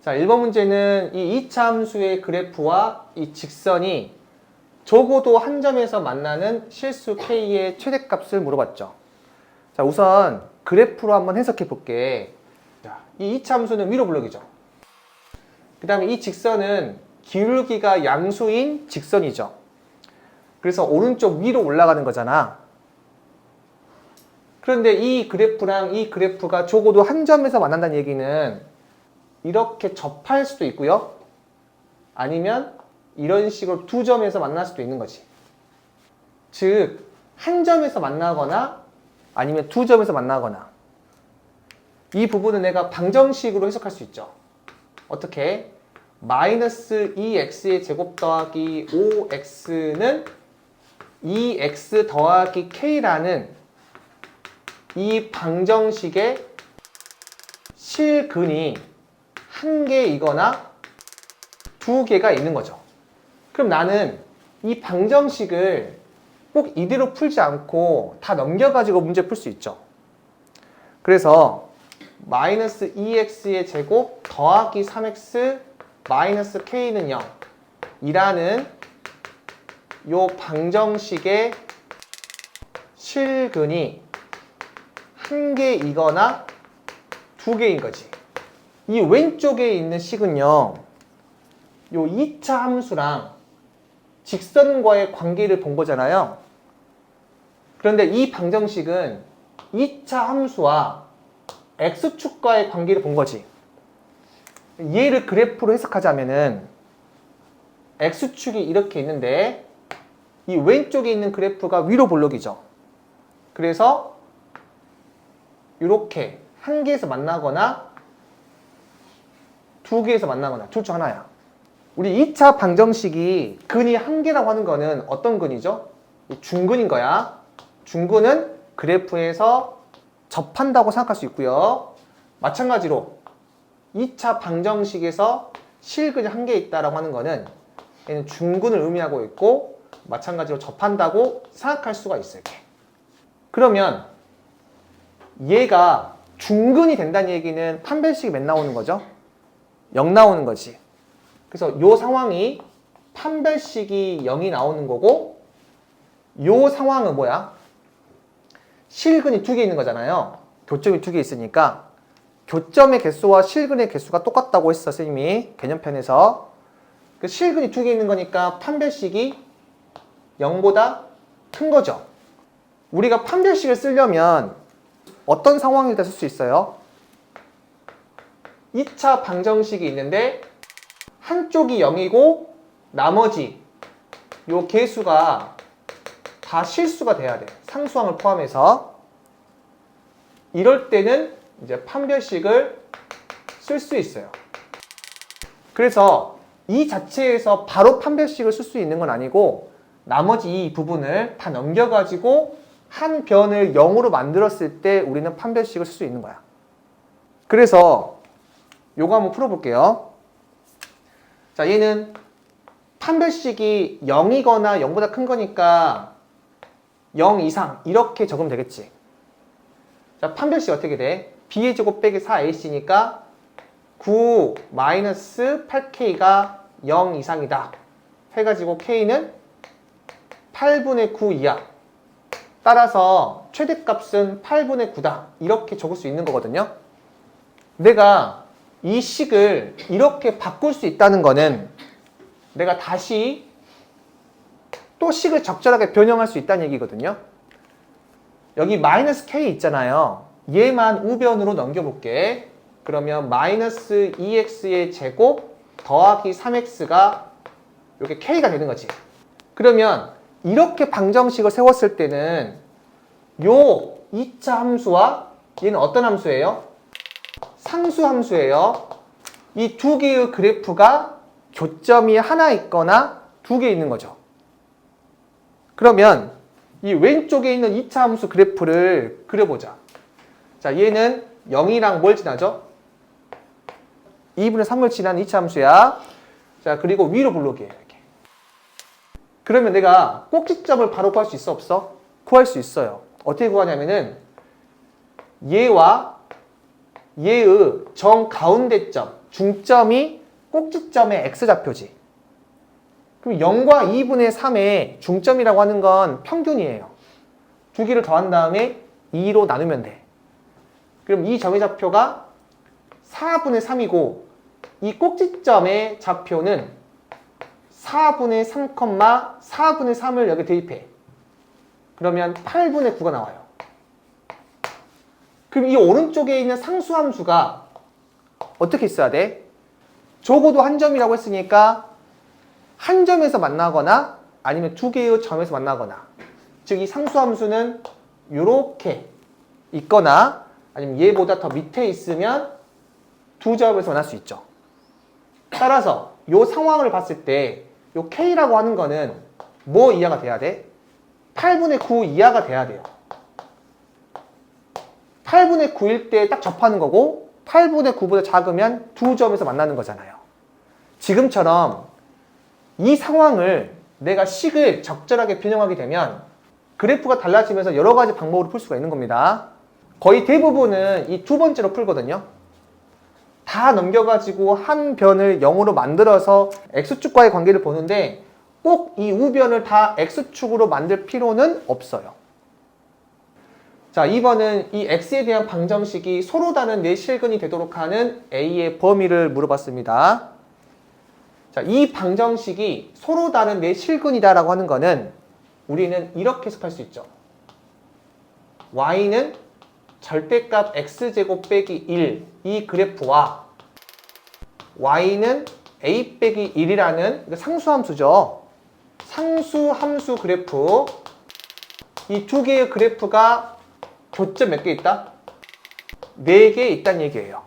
자, 1번 문제는 이 2차 함수의 그래프와 이 직선이 적어도 한 점에서 만나는 실수 k의 최대값을 물어봤죠. 자, 우선 그래프로 한번 해석해 볼게. 자, 이 2차 함수는 위로 블록이죠. 그 다음에 이 직선은 기울기가 양수인 직선이죠. 그래서 오른쪽 위로 올라가는 거잖아. 그런데 이 그래프랑 이 그래프가 적어도 한 점에서 만난다는 얘기는 이렇게 접할 수도 있고요. 아니면 이런 식으로 두 점에서 만날 수도 있는 거지. 즉, 한 점에서 만나거나 아니면 두 점에서 만나거나 이 부분은 내가 방정식으로 해석할 수 있죠. 어떻게? 마이너스 2x의 제곱 더하기 5x는 2x 더하기 k라는 이 방정식의 실근이 한 개이거나 두 개가 있는 거죠. 그럼 나는 이 방정식을 꼭 이대로 풀지 않고 다 넘겨가지고 문제 풀 수 있죠. 그래서 마이너스 2x의 제곱 더하기 3x 마이너스 k는 0 이라는 요 방정식의 실근이 한 개이거나 두 개인 거지. 이 왼쪽에 있는 식은요, 요 2차 함수랑 직선과의 관계를 본 거잖아요. 그런데 이 방정식은 2차 함수와 x축과의 관계를 본 거지. 얘를 그래프로 해석하자면은 x축이 이렇게 있는데 이 왼쪽에 있는 그래프가 위로 볼록이죠. 그래서 이렇게 한 개에서 만나거나 두 개에서 만나거나 둘 중 하나야. 우리 2차 방정식이 근이 한 개라고 하는 거는 어떤 근이죠? 중근인 거야. 중근은 그래프에서 접한다고 생각할 수 있고요. 마찬가지로 2차 방정식에서 실근이 한 개 있다라고 하는 거는 얘는 중근을 의미하고 있고 마찬가지로 접한다고 생각할 수가 있어요. 그러면 얘가 중근이 된다는 얘기는 판별식이 몇 나오는 거죠? 0 나오는 거지. 그래서 이 상황이 판별식이 0이 나오는 거고 이 상황은 뭐야? 실근이 두 개 있는 거잖아요. 교점이 두 개 있으니까 교점의 개수와 실근의 개수가 똑같다고 했어, 선생님이 개념편에서. 그 실근이 두 개 있는 거니까 판별식이 0보다 큰 거죠. 우리가 판별식을 쓰려면 어떤 상황에다 쓸 수 있어요? 2차 방정식이 있는데 한쪽이 0이고 나머지 요 개수가 다 실수가 돼야 돼. 상수항을 포함해서. 이럴 때는 이제 판별식을 쓸 수 있어요. 그래서 이 자체에서 바로 판별식을 쓸 수 있는 건 아니고 나머지 이 부분을 다 넘겨가지고 한 변을 0으로 만들었을 때 우리는 판별식을 쓸 수 있는 거야. 그래서 요거 한번 풀어볼게요. 자, 얘는 판별식이 0이거나 0보다 큰 거니까 0 이상 이렇게 적으면 되겠지. 자, 판별식 어떻게 돼? b의 제곱 빼기 4ac니까 9 마이너스 8k가 0 이상이다 해가지고 k는 8분의 9 이하. 따라서 최대값은 8분의 9다 이렇게 적을 수 있는 거거든요. 내가 이 식을 이렇게 바꿀 수 있다는 거는 내가 다시 또 식을 적절하게 변형할 수 있다는 얘기거든요. 여기 마이너스 k 있잖아요. 얘만 우변으로 넘겨볼게. 그러면 마이너스 2x의 제곱 더하기 3x가 이렇게 k가 되는 거지. 그러면 이렇게 방정식을 세웠을 때는 요 2차 함수와 얘는 어떤 함수예요? 상수 함수예요. 이 두 개의 그래프가 교점이 하나 있거나 두 개 있는 거죠. 그러면 이 왼쪽에 있는 2차 함수 그래프를 그려보자. 자, 얘는 0이랑 뭘 지나죠? 2분의 3을 지난 2차 함수야. 자, 그리고 위로 블록이에요. 이렇게. 그러면 내가 꼭지점을 바로 구할 수 있어, 없어? 구할 수 있어요. 어떻게 구하냐면은 얘와 얘의 정가운데점, 중점이 꼭지점의 x좌표지. 그럼 0과 2분의 3의 중점이라고 하는 건 평균이에요. 두 개를 더한 다음에 2로 나누면 돼. 그럼 이 점의 좌표가 4분의 3이고 이 꼭지점의 좌표는 4분의 3, 4분의 3을 여기 대입해. 그러면 8분의 9가 나와요. 그럼 이 오른쪽에 있는 상수함수가 어떻게 있어야 돼? 적어도 한 점이라고 했으니까 한 점에서 만나거나 아니면 두 개의 점에서 만나거나, 즉 이 상수함수는 이렇게 있거나 아니면 얘보다 더 밑에 있으면 두 점에서 만날 수 있죠. 따라서 이 상황을 봤을 때 이 K라고 하는 거는 뭐 이하가 돼야 돼? 8분의 9 이하가 돼야 돼요. 8분의 9일 때 딱 접하는 거고 8분의 9보다 작으면 두 점에서 만나는 거잖아요. 지금처럼 이 상황을 내가 식을 적절하게 변형하게 되면 그래프가 달라지면서 여러 가지 방법으로 풀 수가 있는 겁니다. 거의 대부분은 이 두 번째로 풀거든요. 다 넘겨가지고 한 변을 0으로 만들어서 X축과의 관계를 보는데 꼭 이 우변을 다 X축으로 만들 필요는 없어요. 자, 2번은 이 X에 대한 방정식이 서로 다른 네 실근이 되도록 하는 A의 범위를 물어봤습니다. 자, 이 방정식이 서로 다른 네 실근이다라고 하는 거는 우리는 이렇게 해석할 수 있죠. Y는 절대값 X제곱 빼기 1, 이 그래프와 Y는 A 빼기 1이라는 상수함수죠. 상수함수 그래프, 이 두 개의 그래프가 교점 몇 개 있다? 4개 있다는 얘기예요.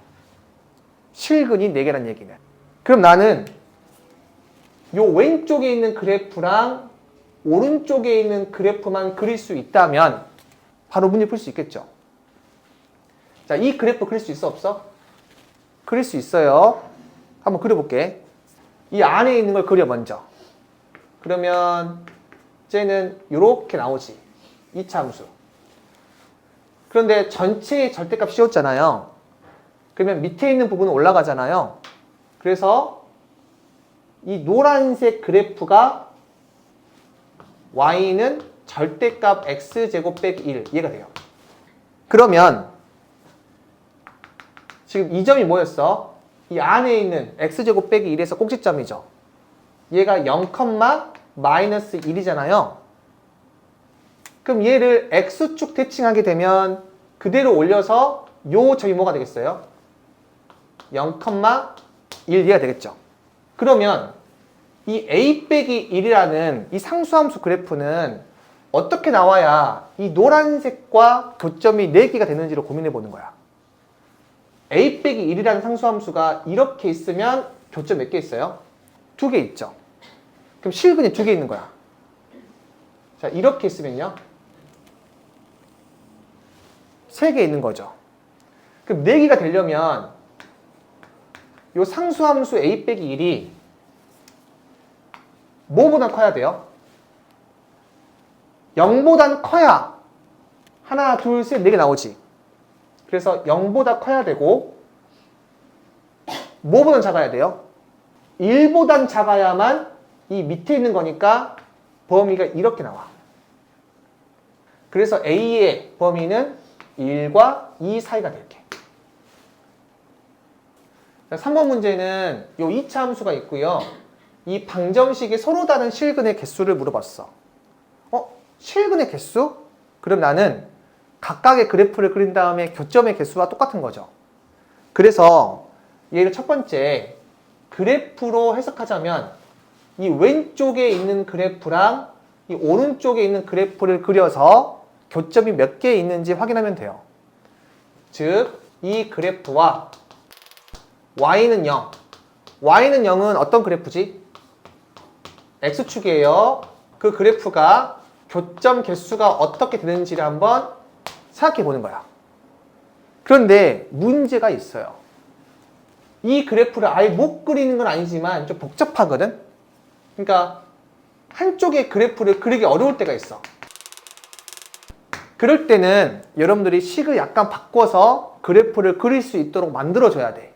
실근이 4개란 얘기는. 그럼 나는 요 왼쪽에 있는 그래프랑 오른쪽에 있는 그래프만 그릴 수 있다면 바로 문제 풀 수 있겠죠. 자, 이 그래프 그릴 수 있어, 없어? 그릴 수 있어요. 한번 그려볼게. 이 안에 있는 걸 그려 먼저. 그러면 쟤는 이렇게 나오지. 2차 함수. 그런데 전체의 절대값 씌웠잖아요. 그러면 밑에 있는 부분은 올라가잖아요. 그래서 이 노란색 그래프가 Y는 절대값 X제곱 빼기 1, 이해가 돼요. 그러면 지금 이 점이 뭐였어? 이 안에 있는 X제곱 빼기 1에서 꼭지점이죠. 얘가 0, 마이너스 1이잖아요. 그럼 얘를 X축 대칭하게 되면 그대로 올려서 요 점이 뭐가 되겠어요? 0, 1, 이해가 되겠죠. 그러면 이 A 빼기 1이라는 이 상수함수 그래프는 어떻게 나와야 이 노란색과 교점이 4개가 되는지를 고민해 보는 거야. A 빼기 1이라는 상수함수가 이렇게 있으면 교점 몇 개 있어요? 2개 있죠. 그럼 실근이 2개 있는 거야. 자, 이렇게 있으면요 3개 있는 거죠. 그럼 4개가 되려면 요 상수함수 A 빼기 1이 뭐보다 커야 돼요? 0보단 커야 하나, 둘, 셋, 4개 나오지. 그래서 0보다 커야 되고 뭐보단 작아야 돼요? 1보단 작아야만 이 밑에 있는 거니까 범위가 이렇게 나와. 그래서 A의 범위는 1과 2 사이가 될게. 3번 문제는 요 2차 함수가 있고요. 이 방정식이 서로 다른 실근의 개수를 물어봤어. 실근의 개수? 그럼 나는 각각의 그래프를 그린 다음에 교점의 개수와 똑같은 거죠. 그래서 얘를 첫 번째 그래프로 해석하자면 이 왼쪽에 있는 그래프랑 이 오른쪽에 있는 그래프를 그려서 교점이 몇 개 있는지 확인하면 돼요. 즉, 이 그래프와 Y는 0. Y는 0은 어떤 그래프지? X축이에요. 그 그래프가 교점 개수가 어떻게 되는지를 한번 생각해 보는 거야. 그런데 문제가 있어요. 이 그래프를 아예 못 그리는 건 아니지만 좀 복잡하거든? 그러니까 한쪽의 그래프를 그리기 어려울 때가 있어. 그럴 때는 여러분들이 식을 약간 바꿔서 그래프를 그릴 수 있도록 만들어줘야 돼.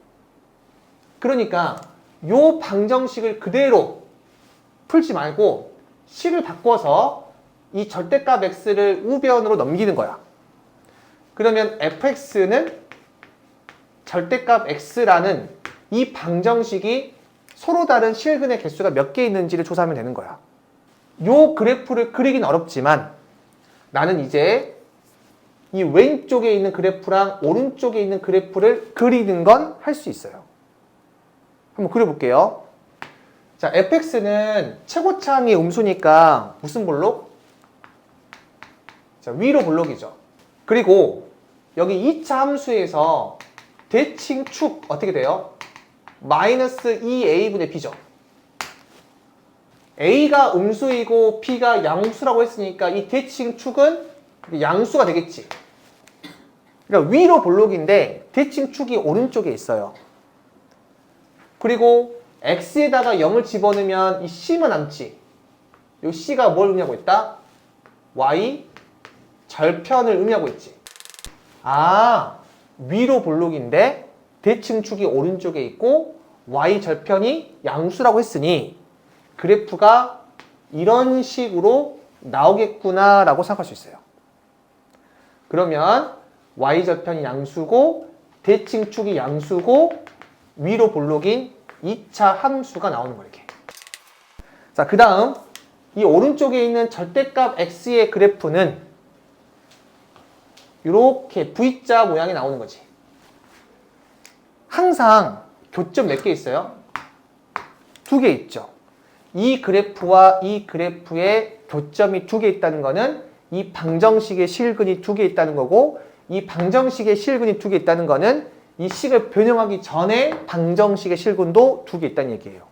그러니까 요 방정식을 그대로 풀지 말고 식을 바꿔서 이 절대값 x를 우변으로 넘기는 거야. 그러면 fx는 절대값 x라는 이 방정식이 서로 다른 실근의 개수가 몇 개 있는지를 조사하면 되는 거야. 요 그래프를 그리긴 어렵지만 나는 이제 이 왼쪽에 있는 그래프랑 오른쪽에 있는 그래프를 그리는 건 할 수 있어요. 한번 그려볼게요. 자, fx는 최고차항의 음수니까 무슨 볼록? 자, 위로 볼록이죠. 그리고 여기 2차 함수에서 대칭축 어떻게 돼요? 마이너스 2a분의 b죠. a가 음수이고 b가 양수라고 했으니까 이 대칭축은 양수가 되겠지. 그러니까 위로 볼록인데 대칭축이 오른쪽에 있어요. 그리고 x에다가 0을 집어넣으면 이 c만 남지. 이 c가 뭘 의미하고 있다? y 절편을 의미하고 있지. 아, 위로 볼록인데 대칭축이 오른쪽에 있고 y 절편이 양수라고 했으니 그래프가 이런 식으로 나오겠구나 라고 생각할 수 있어요. 그러면 y 절편이 양수고 대칭축이 양수고 위로 볼록인 2차 함수가 나오는 거예요. 이렇게. 자, 그 다음 이 오른쪽에 있는 절대값 x의 그래프는 이렇게 V자 모양이 나오는 거지. 항상 교점 몇 개 있어요? 2개 있죠. 이 그래프와 이 그래프에 교점이 2개 있다는 거는 이 방정식의 실근이 2개 있다는 거고, 이 방정식의 실근이 2개 있다는 거는 이 식을 변형하기 전에 방정식의 실근도 2개 있다는 얘기예요.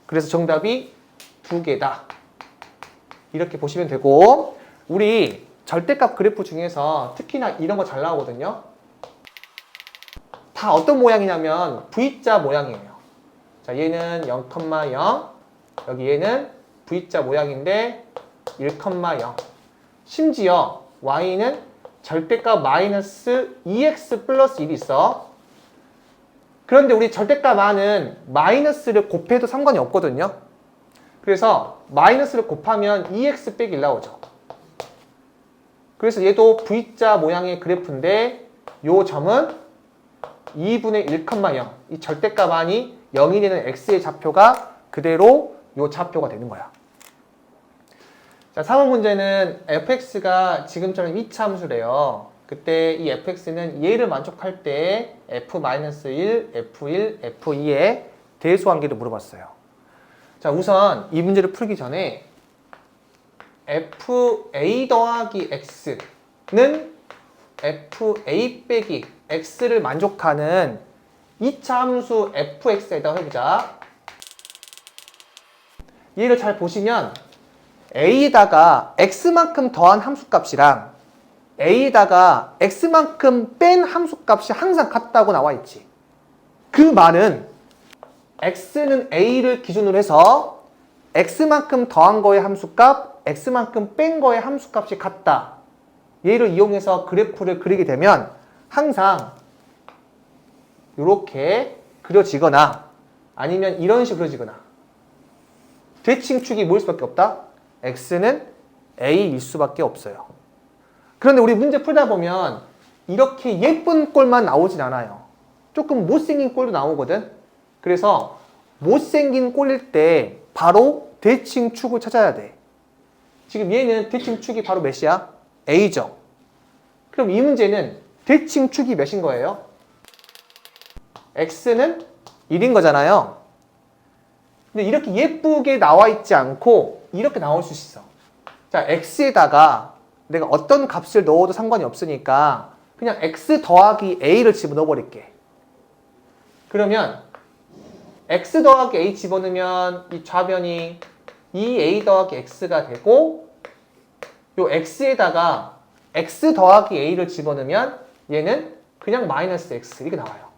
그래서 정답이 2개다. 이렇게 보시면 되고, 우리 절대값 그래프 중에서 특히나 이런 거 잘 나오거든요. 다 어떤 모양이냐면 V자 모양이에요. 자, 얘는 0,0, 여기 얘는 V자 모양인데 1,0. 심지어 y는 절대값 마이너스 2x 플러스 1이 있어. 그런데 우리 절대값 r은 마이너스를 곱해도 상관이 없거든요. 그래서 마이너스를 곱하면 2x 빼기 1 나오죠. 그래서 얘도 V자 모양의 그래프인데 요 점은 2분의 1,0. 이 절대값 r이 0이 되는 x의 좌표가 그대로 요 좌표가 되는 거야. 자, 3번 문제는 fx가 지금처럼 2차 함수래요. 그때 이 fx는 얘를 만족할 때 f-1, f1, f2의 대수관계를 물어봤어요. 자, 우선 이 문제를 풀기 전에 fa 더하기 x는 fa 빼기 x를 만족하는 2차 함수 fx에다 해보자. 얘를 잘 보시면 a에다가 x만큼 더한 함수값이랑 a에다가 x만큼 뺀 함수값이 항상 같다고 나와 있지. 그 말은 x는 a를 기준으로 해서 x만큼 더한 거의 함수값, x만큼 뺀 거의 함수값이 같다. 얘를 이용해서 그래프를 그리게 되면 항상 이렇게 그려지거나 아니면 이런 식으로 그려지거나 대칭축이 뭐일 수밖에 없다? x는 a일 수밖에 없어요. 그런데 우리 문제 풀다 보면 이렇게 예쁜 꼴만 나오진 않아요. 조금 못생긴 꼴도 나오거든. 그래서 못생긴 꼴일 때 바로 대칭축을 찾아야 돼. 지금 얘는 대칭축이 바로 몇이야? a죠. 그럼 이 문제는 대칭축이 몇인 거예요? x는 1인 거잖아요. 근데 이렇게 예쁘게 나와 있지 않고 이렇게 나올 수 있어. 자, x에다가 내가 어떤 값을 넣어도 상관이 없으니까 그냥 x 더하기 a를 집어넣어 버릴게. 그러면 x 더하기 a 집어넣으면 이 좌변이 2a 더하기 x가 되고, 요 x에다가 x 더하기 a를 집어넣으면 얘는 그냥 마이너스 x 이렇게 나와요.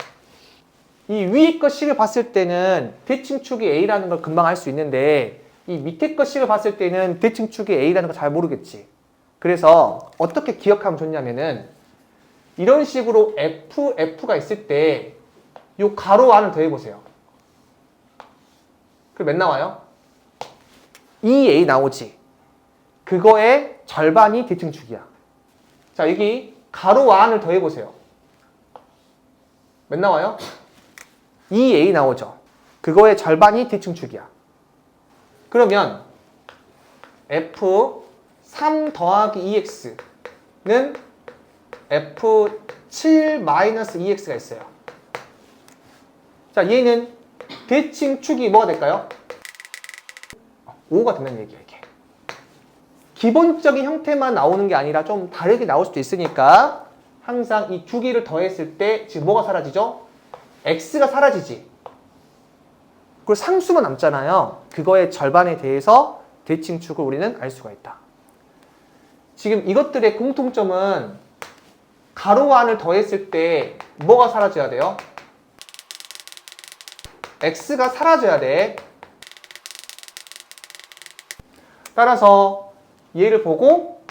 이 위에 거 식을 봤을 때는 대칭축이 a라는 걸 금방 알 수 있는데 이 밑에 거 식을 봤을 때는 대칭축이 a라는 걸 잘 모르겠지. 그래서 어떻게 기억하면 좋냐면은 이런 식으로 F가 있을 때 요 가로 안을 더해보세요. 그럼 몇 나와요? 2A 나오지. 그거의 절반이 대칭축이야. 자, 여기 가로 안을 더해보세요. 몇 나와요? 2A 나오죠. 그거의 절반이 대칭축이야. 그러면 F3 더하기 2x는 F7-2x가 있어요. 자, 얘는 대칭축이 뭐가 될까요? 5가 된다는 얘기야, 이게. 기본적인 형태만 나오는 게 아니라 좀 다르게 나올 수도 있으니까 항상 이 두 개를 더했을 때 지금 뭐가 사라지죠? x가 사라지지. 그리고 상수만 남잖아요. 그거의 절반에 대해서 대칭축을 우리는 알 수가 있다. 지금 이것들의 공통점은 가로 안을 더했을 때 뭐가 사라져야 돼요? x가 사라져야 돼. 따라서 얘를 보고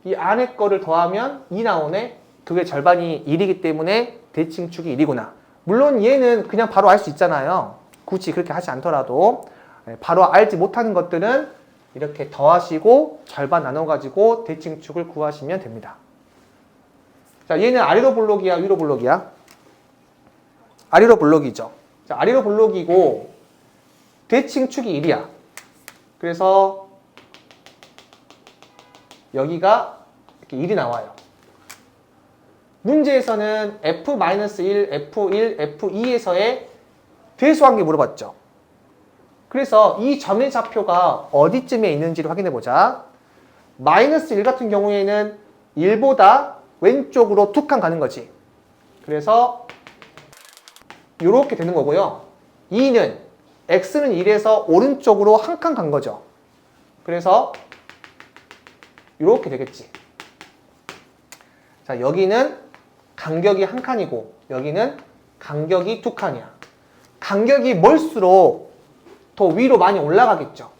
이 안에 거를 더하면 2 나오네. 그게 절반이 1이기 때문에 대칭축이 1이구나. 물론 얘는 그냥 바로 알 수 있잖아요. 굳이 그렇게 하지 않더라도 바로 알지 못하는 것들은 이렇게 더하시고 절반 나눠가지고 대칭축을 구하시면 됩니다. 자, 얘는 아래로 볼록이야, 위로 볼록이야? 아래로 볼록이죠. 자, 아래로 볼록이고 대칭축이 1이야. 그래서 여기가 이렇게 1이 나와요. 문제에서는 F-1, F1, F2에서의 대수관계 물어봤죠. 그래서 이 점의 좌표가 어디쯤에 있는지를 확인해 보자. -1 같은 경우에는 1보다 왼쪽으로 2칸 가는 거지. 그래서 이렇게 되는 거고요. 2는 x는 1에서 오른쪽으로 한 칸 간 거죠. 그래서 이렇게 되겠지. 자, 여기는 간격이 한 칸이고 여기는 간격이 2칸이야. 간격이 멀수록 더 위로 많이 올라가겠죠.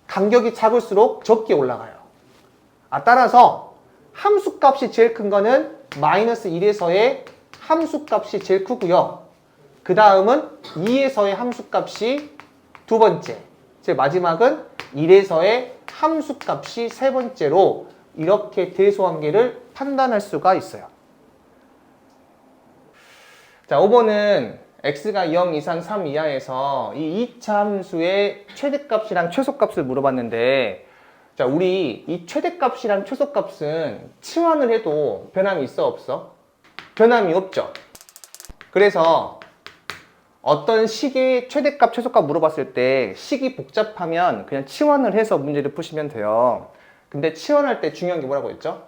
간격이 작을수록 적게 올라가요. 따라서 함수값이 제일 큰 거는 -1에서의 함수값이 제일 크고요. 그 다음은 2에서의 함수값이 두 번째, 제 마지막은 1에서의 함수값이 세 번째로 이렇게 대소관계를 판단할 수가 있어요. 자, 5번은 x가 0 이상 3 이하에서 이 2차 함수의 최대값이랑 최소값을 물어봤는데, 자, 우리 이 최대값이랑 최소값은 치환을 해도 변함이 있어, 없어? 변함이 없죠. 그래서 어떤 식의 최대값, 최소값 물어봤을 때 식이 복잡하면 그냥 치환을 해서 문제를 푸시면 돼요. 근데 치환할 때 중요한 게 뭐라고 했죠?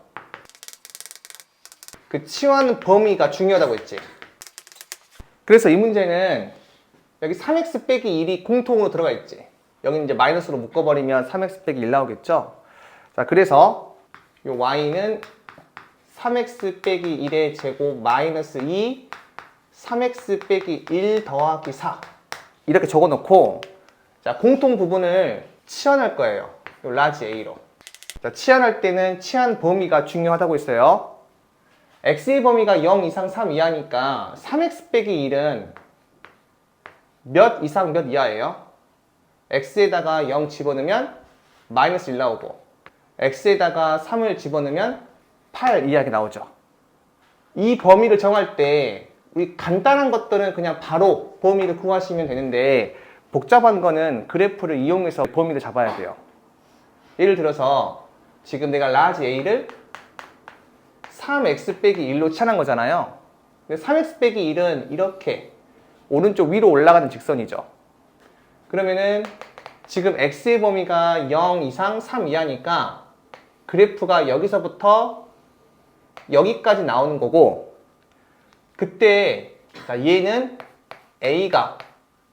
그 치환 범위가 중요하다고 했지. 그래서 이 문제는 여기 3x 빼기 1이 공통으로 들어가 있지. 여기는 이제 마이너스로 묶어버리면 3x 빼기 1 나오겠죠? 자, 그래서 이 y는 3x 빼기 1의 제곱 마이너스 2 3x 빼기 1 더하기 4 이렇게 적어놓고, 자, 공통 부분을 치환할 거예요. 요 라지 A로. 자, 치환할 때는 치환 범위가 중요하다고 했어요. x의 범위가 0 이상 3 이하니까 3x 빼기 1은 몇 이상 몇 이하예요? x에다가 0 집어넣으면 마이너스 1 나오고 x에다가 3을 집어넣으면 8 이하게 나오죠. 이 범위를 정할 때 우리 간단한 것들은 그냥 바로 범위를 구하시면 되는데 복잡한 거는 그래프를 이용해서 범위를 잡아야 돼요. 예를 들어서 지금 내가 라지 A를 3x 빼기 1로 치환한 거잖아요. 근데 3x 빼기 1은 이렇게 오른쪽 위로 올라가는 직선이죠. 그러면은 지금 x의 범위가 0 이상 3 이하니까 그래프가 여기서부터 여기까지 나오는 거고, 그때 자, 얘는 a가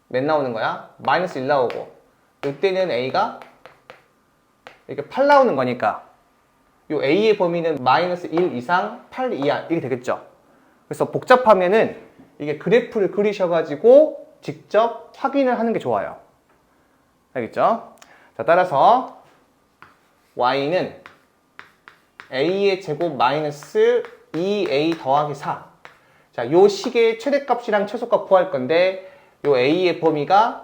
몇 나오는 거야? 마이너스 1 나오고, 이때는 a가 이렇게 8 나오는 거니까 요 a의 범위는 마이너스 1 이상 8 이하 이렇게 되겠죠. 그래서 복잡하면은 이게 그래프를 그리셔가지고 직접 확인을 하는 게 좋아요. 알겠죠? 자, 따라서 y는 a의 제곱 마이너스 2a 더하기 4. 자, 요 식의 최대값이랑 최소값 구할 건데 요 a의 범위가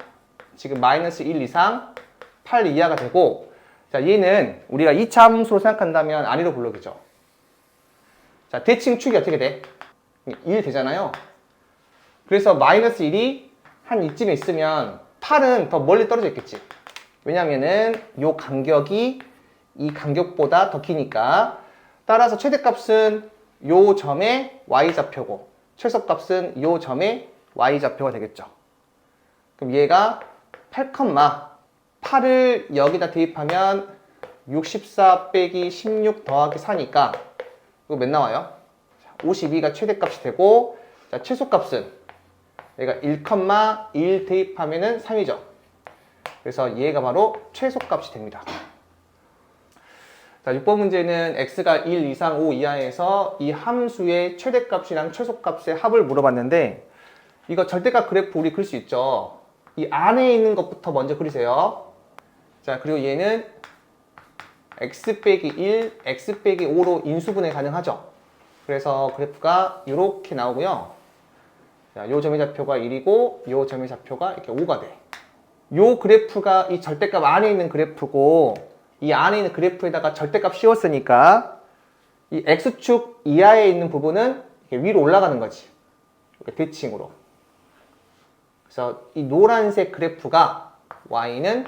지금 마이너스 1 이상 8 이하가 되고, 자, 얘는 우리가 2차 함수로 생각한다면 아래로 블록이죠. 자, 대칭축이 어떻게 돼? 1 되잖아요. 그래서 마이너스 1이 한 이쯤에 있으면 8은 더 멀리 떨어져 있겠지. 왜냐면은 요 간격이 이 간격보다 더 기니까. 따라서 최대값은 요 점의 y좌표고 최소값은 요 점의 y좌표가 되겠죠. 그럼 얘가 8을 여기다 대입하면 64 빼기 16 더하기 4니까 이거 몇 나와요? 52가 최대값이 되고, 자, 최소값은 얘가 1,1 대입하면은 3이죠. 그래서 얘가 바로 최소값이 됩니다. 자, 6번 문제는 x가 1 이상 5 이하에서 이 함수의 최대값이랑 최소값의 합을 물어봤는데, 이거 절대값 그래프 우리 그릴 수 있죠. 이 안에 있는 것부터 먼저 그리세요. 자, 그리고 얘는 x 빼기 1, x 빼기 5로 인수분해 가능하죠. 그래서 그래프가 이렇게 나오고요. 자, 요 점의 좌표가 1이고 요 점의 좌표가 이렇게 5가 돼. 요 그래프가 이 절대값 안에 있는 그래프고, 이 안에 있는 그래프에다가 절대값 씌웠으니까 이 x축 이하에 있는 부분은 이렇게 위로 올라가는 거지. 이렇게 대칭으로. 그래서 이 노란색 그래프가 y는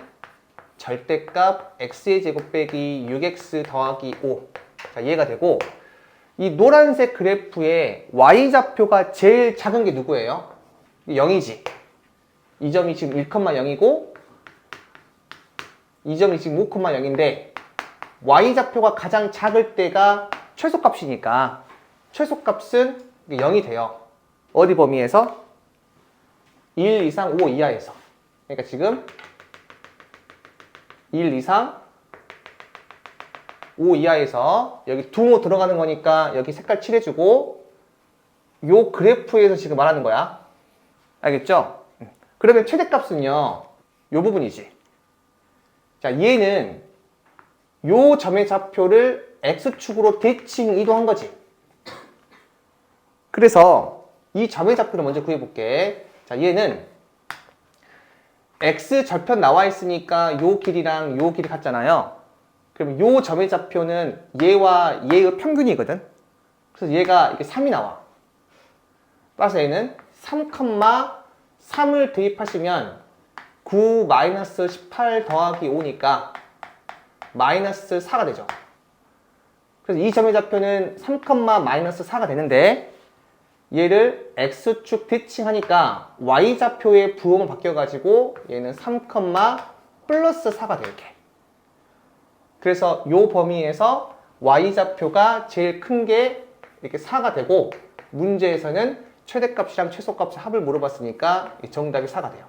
절대값 x의 제곱 빼기 6x 더하기 5. 자, 얘가 되고, 이 노란색 그래프의 y좌표가 제일 작은 게 누구예요? 0이지. 이 점이 지금 1,0이고 이 점이 지금 5,0인데 y좌표가 가장 작을 때가 최소값이니까 최소값은 0이 돼요. 어디 범위에서? 1 이상 5 이하에서. 그러니까 지금 1 이상 5 이하에서 여기 둥호 들어가는 거니까 여기 색깔 칠해주고, 요 그래프에서 지금 말하는 거야. 알겠죠? 그러면 최대값은요, 요 부분이지. 자, 얘는 요 점의 좌표를 x축으로 대칭 이동한 거지. 그래서 이 점의 좌표를 먼저 구해볼게. 자, 얘는 x 절편 나와 있으니까 요 길이랑 요 길이 같잖아요. 그럼 요 점의 좌표는 얘와 얘의 평균이거든. 그래서 얘가 이렇게 3이 나와. 따라서 얘는 3,3을 대입하시면 9 마이너스 18 더하기 5니까 마이너스 4가 되죠. 그래서 이 점의 좌표는 3, 마이너스 4가 되는데, 얘를 x축 대칭하니까 y좌표의 부호만 바뀌어가지고 얘는 3, 플러스 4가 돼, 이렇게. 그래서 요 범위에서 y좌표가 제일 큰 게 이렇게 4가 되고, 문제에서는 최대값이랑 최소값의 합을 물어봤으니까 정답이 4가 돼요.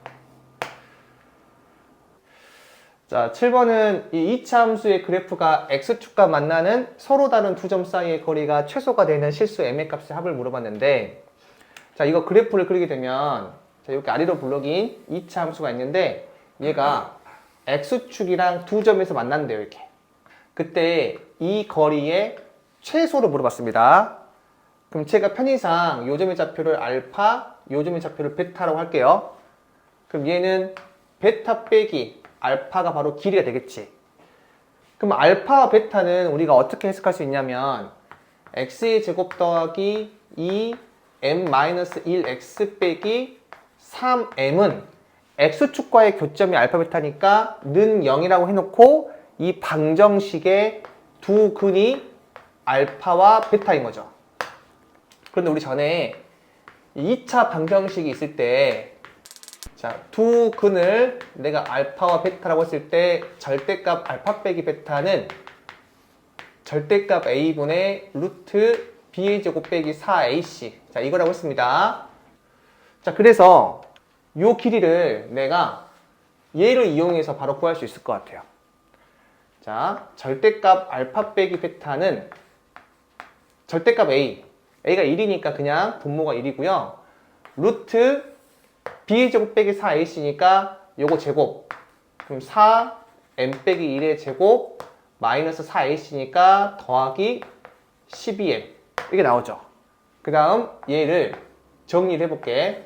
자, 7번은 이 2차 함수의 그래프가 x축과 만나는 서로 다른 두 점 사이의 거리가 최소가 되는 실수 m의 값의 합을 물어봤는데, 자, 이거 그래프를 그리게 되면, 자, 이렇게 아래로 블록인 2차 함수가 있는데, 얘가 x축이랑 두 점에서 만난대요, 이렇게. 그때 이 거리의 최소를 물어봤습니다. 그럼 제가 편의상 요 점의 좌표를 알파, 요 점의 좌표를 베타라고 할게요. 그럼 얘는 베타 빼기 알파가 바로 길이가 되겠지. 그럼 알파와 베타는 우리가 어떻게 해석할 수 있냐면, x의 제곱 더하기 2m-1x 빼기 3m은 x축과의 교점이 알파 베타니까 는 0이라고 해놓고 이 방정식의 두 근이 알파와 베타인 거죠. 그런데 우리 전에 2차 방정식이 있을 때, 자, 두 근을 내가 알파와 베타라고 했을 때 절대값 알파 빼기 베타는 절대값 a분의 루트 b의 제곱 빼기 4ac. 자, 이거라고 했습니다. 자, 그래서 요 길이를 내가 얘를 이용해서 바로 구할 수 있을 것 같아요. 자, 절대값 알파 빼기 베타는 절대값 a가 1이니까 그냥 분모가 1이고요. 루트 b의 제곱 빼기 4ac니까 요거 제곱. 그럼 4 n 빼기 1의 제곱 마이너스 4ac니까 더하기 12n 이게 나오죠. 그 다음 얘를 정리를 해볼게.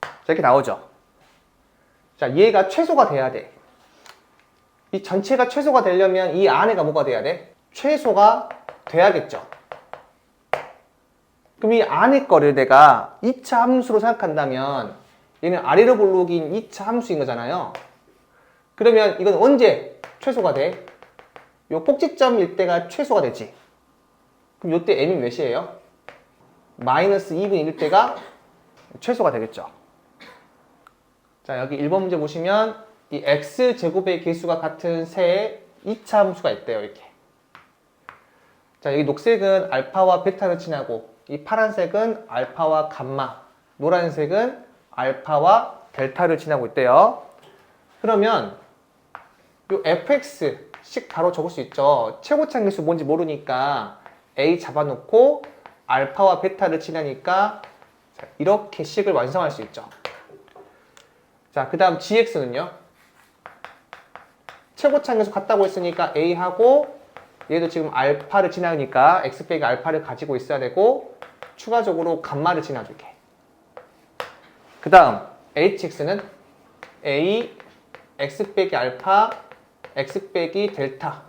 자, 이렇게 나오죠. 자, 얘가 최소가 돼야 돼. 이 전체가 최소가 되려면 이 안에가 뭐가 돼야 돼? 최소가 돼야겠죠. 그럼 이 안에 거를 내가 2차 함수로 생각한다면 얘는 아래로 볼록인 2차 함수인 거잖아요. 그러면 이건 언제 최소가 돼? 요 꼭지점일 때가 최소가 되지. 그럼 요때 m이 몇이에요? 마이너스 2분의 1일 때가 최소가 되겠죠. 자, 여기 1번 문제 보시면 이 x제곱의 개수가 같은 세 2차 함수가 있대요. 이렇게. 자, 여기 녹색은 알파와 베타를 칠하고 이 파란색은 알파와 감마, 노란색은 알파와 델타를 칠하고 있대요. 그러면 요 fx씩 바로 적을 수 있죠. 최고차 개수 뭔지 모르니까 a 잡아놓고 알파와 베타를 칠하니까 이렇게 식을 완성할 수 있죠. 자, 그 다음 gx는요. 최고차 계수 같다고 했으니까 a하고 얘도 지금 알파를 지나니까 x 빼기 알파를 가지고 있어야 되고 추가적으로 감마를 지나줄게. 그 다음 hx는 a x 빼기 알파 x 빼기 델타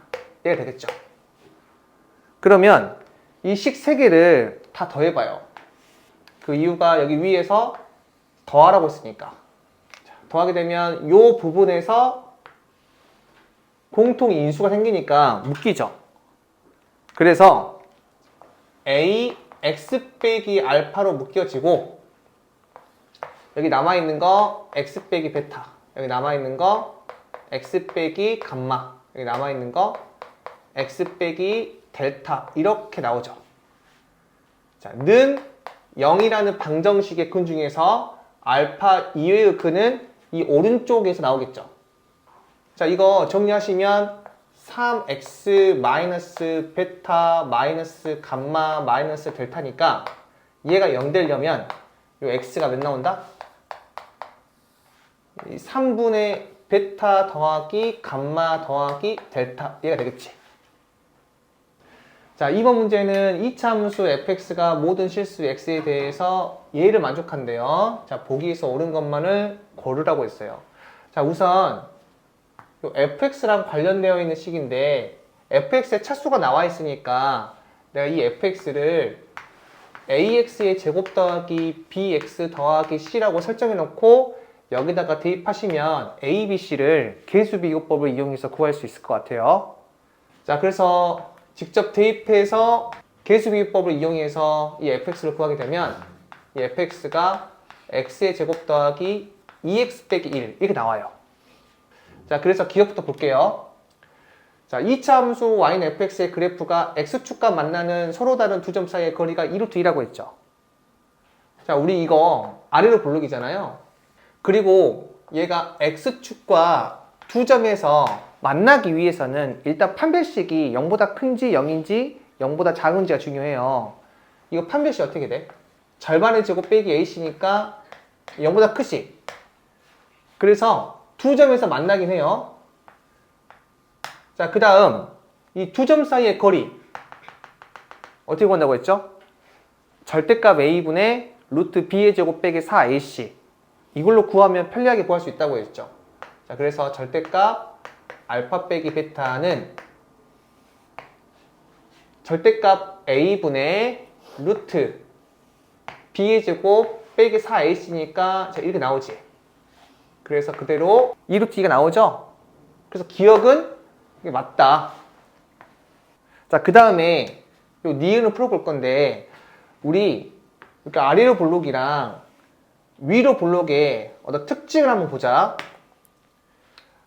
얘가 되겠죠. 그러면 이 식 3개를 다 더해봐요. 그 이유가 여기 위에서 더하라고 했으니까. 자, 더하게 되면 이 부분에서 공통 인수가 생기니까 묶이죠. 그래서 a x 빼기 알파로 묶여지고 여기 남아있는 거 x 빼기 베타, 여기 남아있는 거 x 빼기 감마, 여기 남아있는 거 x 빼기 델타 이렇게 나오죠. 자, 는 0이라는 방정식의 근 중에서 알파 이외의 근은 이 오른쪽에서 나오겠죠. 자, 이거 정리하시면 3x 마이너스 베타 마이너스 감마 마이너스 델타니까 얘가 0 되려면 이 x가 몇 나온다? 3분의 베타 더하기 감마 더하기 델타 얘가 되겠지. 자, 이번 문제는 2차 함수 fx가 모든 실수 x에 대해서 얘를 만족한대요. 자, 보기에서 옳은 것만을 고르라고 했어요. 자, 우선 요 fx랑 관련되어 있는 식인데 fx의 차수가 나와 있으니까 내가 이 fx를 ax의 제곱 더하기 bx 더하기 c라고 설정해 놓고 여기다가 대입하시면 a, b, c를 개수비교법을 이용해서 구할 수 있을 것 같아요. 자, 그래서 직접 대입해서 개수비교법을 이용해서 이 fx를 구하게 되면 이 fx가 x의 제곱 더하기 2x 빼기 1 이렇게 나와요. 자, 그래서 기억부터 볼게요. 자, 2차 함수 y는 fx의 그래프가 x축과 만나는 서로 다른 두 점 사이의 거리가 2루트2라고 했죠. 자, 우리 이거 아래로 볼록이잖아요. 그리고 얘가 x축과 두 점에서 만나기 위해서는 일단 판별식이 0보다 큰지 0인지 0보다 작은지가 중요해요. 이거 판별식 어떻게 돼? 절반의 제곱 빼기 ac니까 0보다 크지? 그래서 두 점에서 만나긴 해요. 자, 그 다음 이 두 점 사이의 거리 어떻게 구한다고 했죠? 절대값 a분의 루트 b의 제곱 빼기 4ac 이걸로 구하면 편리하게 구할 수 있다고 했죠. 자, 그래서 절대값 알파 빼기 베타는 절대값 a분의 루트 b의 제곱 빼기 4ac니까 이렇게 나오지. 그래서 그대로 2루트2가 나오죠? 그래서 기억은 이게 맞다. 자, 그 다음에 요 니은을 풀어볼 건데 우리 이렇게 아래로 볼록이랑 위로 볼록의 어떤 특징을 한번 보자.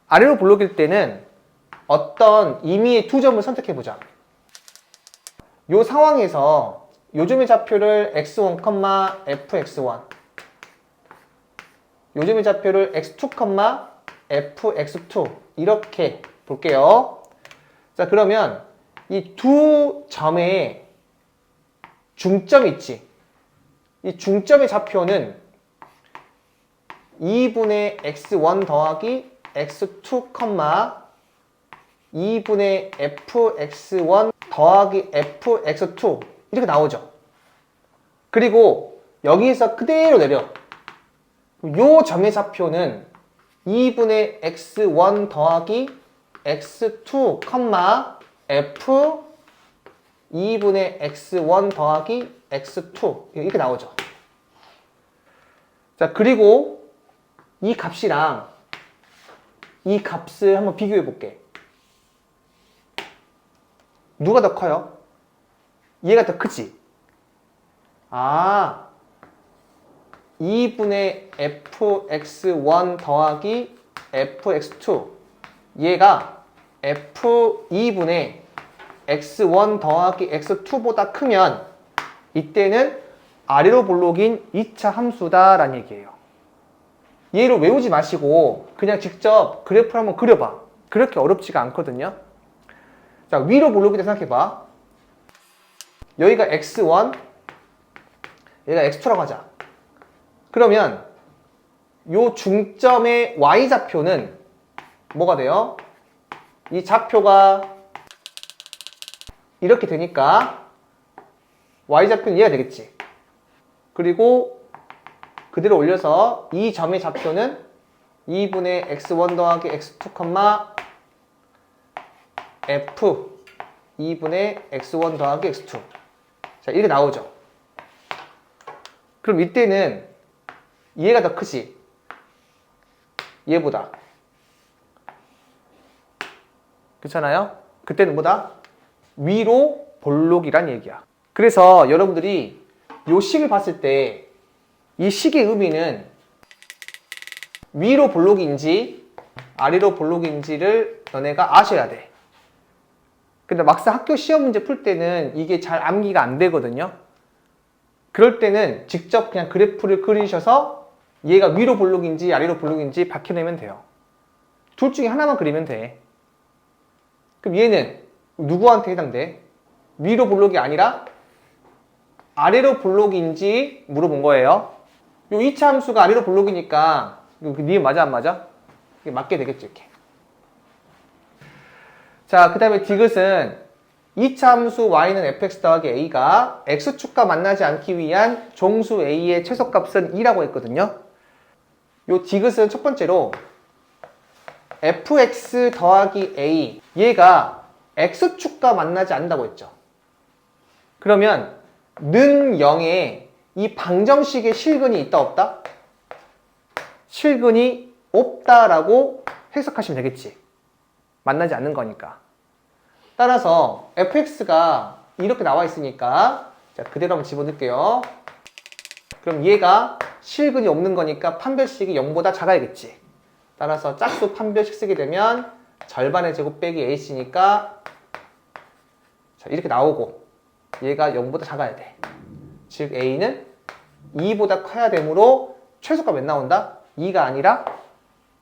아래로 볼록일 때는 어떤 임의의 두 점을 선택해 보자. 요 상황에서 요즘의 좌표를 x1, fx1 요즘의 좌표를 x2, fx2 이렇게 볼게요. 자, 그러면 이 두 점에 중점이 있지. 이 중점의 좌표는 2분의 x1 더하기 x2, 2분의 fx1 더하기 fx2 이렇게 나오죠. 그리고 여기에서 그대로 내려. 요 점의 좌표는 2분의 x1 더하기 x2, f 2분의 x1 더하기 x2 이렇게 나오죠. 자, 그리고 이 값이랑 이 값을 한번 비교해 볼게. 누가 더 커요? 얘가 더 크지? 2분의 fx1 더하기 fx2 얘가 f2분의 x1 더하기 x2보다 크면 이때는 아래로 볼록인 2차 함수다 라는 얘기예요. 얘를 외우지 마시고 그냥 직접 그래프를 한번 그려봐. 그렇게 어렵지가 않거든요. 자, 위로 볼록이다 생각해봐. 여기가 x1, 얘가 x2라고 하자. 그러면 요 중점의 y좌표는 뭐가 돼요? 이 좌표가 이렇게 되니까 y좌표는 얘가 되겠지. 그리고 그대로 올려서 이 점의 좌표는 2분의 x1 더하기 x2, f 2분의 x1 더하기 x2 자, 이렇게 나오죠. 그럼 이때는 얘가 더 크지? 얘보다. 그렇잖아요? 그때는 뭐다? 위로 볼록이란 얘기야. 그래서 여러분들이 요 식을 봤을 때 이 식의 의미는 위로 볼록인지 아래로 볼록인지를 너네가 아셔야 돼. 근데 막상 학교 시험 문제 풀 때는 이게 잘 암기가 안 되거든요. 그럴 때는 직접 그냥 그래프를 그리셔서 얘가 위로 볼록인지 아래로 볼록인지 밝혀내면 돼요. 둘 중에 하나만 그리면 돼. 그럼 얘는 누구한테 해당돼? 위로 볼록이 아니라 아래로 볼록인지 물어본 거예요. 요 2차 함수가 아래로 볼록이니까 니은 맞아 안 맞아? 이게 맞게 되겠죠 이렇게. 자, 그 다음에 디귿은 2차 함수 y는 fx 더하기 a가 x축과 만나지 않기 위한 종수 a의 최소값은 2라고 했거든요. 요 디귿은 첫 번째로 fx 더하기 a 얘가 x축과 만나지 않는다고 했죠. 그러면 는 0에 이 방정식의 실근이 있다 없다? 실근이 없다라고 해석하시면 되겠지. 만나지 않는 거니까. 따라서 fx가 이렇게 나와 있으니까 자, 그대로 한번 집어넣을게요. 그럼 얘가 실근이 없는 거니까 판별식이 0보다 작아야겠지. 따라서 짝수 판별식 쓰게 되면 절반의 제곱 빼기 ac니까 자, 이렇게 나오고 얘가 0보다 작아야 돼. 즉 a는 2보다 커야 되므로 최소가 몇 나온다? 2가 아니라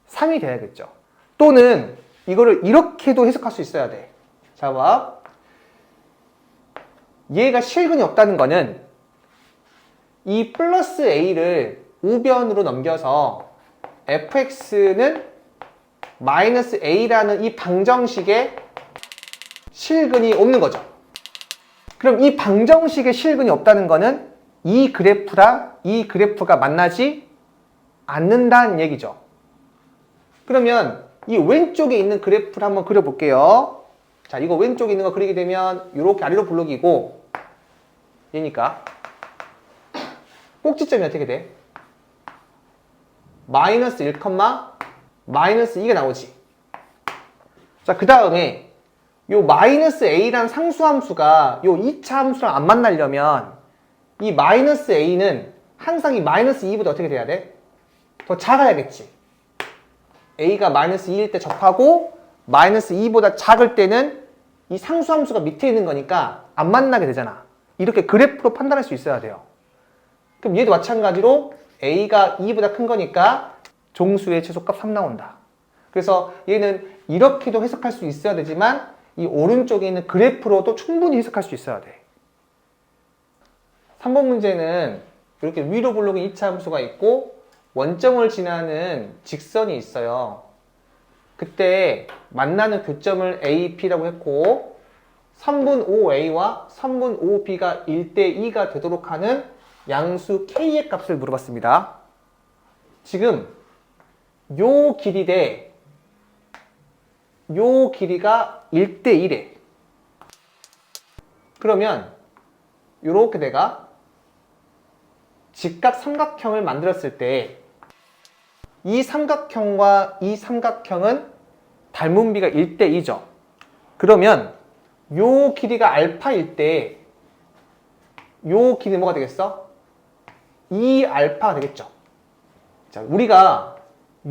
3이 돼야겠죠. 또는 이거를 이렇게도 해석할 수 있어야 돼. 자, 봐. 얘가 실근이 없다는 거는 이 플러스 a를 우변으로 넘겨서 fx는 마이너스 a라는 이 방정식에 실근이 없는 거죠. 그럼 이 방정식에 실근이 없다는 거는 이 그래프랑 이 그래프가 만나지 않는다는 얘기죠. 그러면 이 왼쪽에 있는 그래프를 한번 그려볼게요. 자, 이거 왼쪽에 있는 거 그리게 되면 이렇게 아래로 볼록이고 얘니까 꼭지점이 어떻게 돼? 마이너스 1, 마이너스 2가 나오지. 자, 그 다음에 요 마이너스 a라는 상수함수가 요 2차 함수랑 안 만나려면 이 마이너스 a는 항상 이 마이너스 2보다 어떻게 돼야 돼? 더 작아야겠지. a가 마이너스 2일 때 접하고 마이너스 2보다 작을 때는 이 상수함수가 밑에 있는 거니까 안 만나게 되잖아. 이렇게 그래프로 판단할 수 있어야 돼요. 그럼 얘도 마찬가지로 a가 2보다 큰 거니까 종수의 최소값 3 나온다. 그래서 얘는 이렇게도 해석할 수 있어야 되지만 이 오른쪽에 있는 그래프로도 충분히 해석할 수 있어야 돼. 3번 문제는 이렇게 위로 볼록인 2차 함수가 있고 원점을 지나는 직선이 있어요. 그때 만나는 교점을 AP라고 했고 선분 OA와 선분 OB가 1대2가 되도록 하는 양수 K의 값을 물어봤습니다. 지금 요 길이 대 요 길이가 1대1에 그러면 요렇게 내가 직각 삼각형을 만들었을 때 이 삼각형과 이 삼각형은 닮은비가 1대2죠. 그러면 요 길이가 알파일 때 요 길이 뭐가 되겠어? 2알파가 되겠죠. 자, 우리가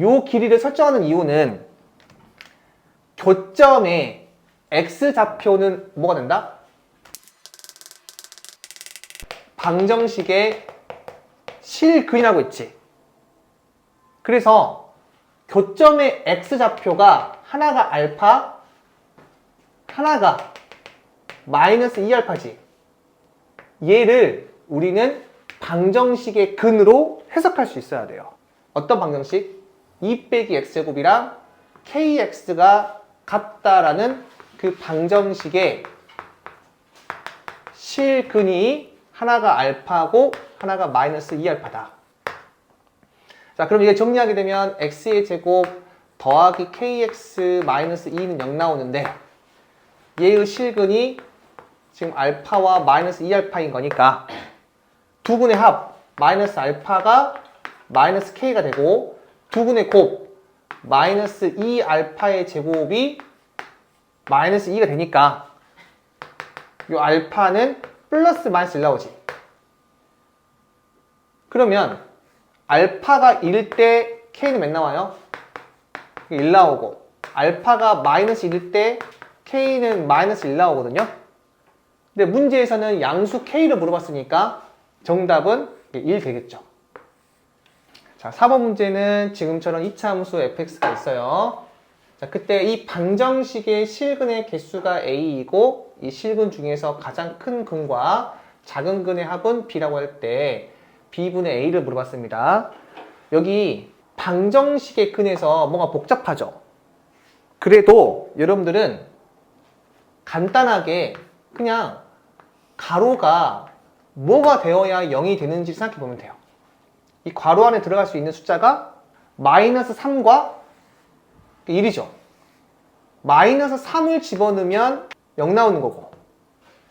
요 길이를 설정하는 이유는 교점의 x좌표는 뭐가 된다? 방정식의 실근이라고 했지. 그래서 교점의 x좌표가 하나가 알파, 하나가 마이너스 2알파지. 얘를 우리는 방정식의 근으로 해석할 수 있어야 돼요. 어떤 방정식? 2 빼기 x제곱이랑 kx가 같다라는 그 방정식의 실근이 하나가 알파고 하나가 마이너스 2알파다. 자, 그럼 이게 정리하게 되면 x의 제곱 더하기 kx 마이너스 2는 0 나오는데 얘의 실근이 지금 알파와 마이너스 2알파인 거니까 두 분의 합 마이너스 알파가 마이너스 k가 되고 두 분의 곱 마이너스 2알파의 제곱이 마이너스 2가 되니까 이 알파는 플러스 마이너스 1 나오지. 그러면 알파가 1일 때 k는 몇 나와요? 1 나오고 알파가 마이너스 1일 때 k는 마이너스 1 나오거든요. 근데 문제에서는 양수 k를 물어봤으니까 정답은 1 되겠죠. 자, 4번 문제는 지금처럼 이차함수 fx가 있어요. 자, 그때 이 방정식의 실근의 개수가 a이고 이 실근 중에서 가장 큰 근과 작은 근의 합은 b라고 할 때 b분의 a를 물어봤습니다. 여기 방정식의 근에서 뭔가 복잡하죠. 그래도 여러분들은 간단하게 그냥 가로가 뭐가 되어야 0이 되는지 생각해 보면 돼요. 이 괄호 안에 들어갈 수 있는 숫자가 마이너스 3과 1이죠. 마이너스 3을 집어넣으면 0 나오는 거고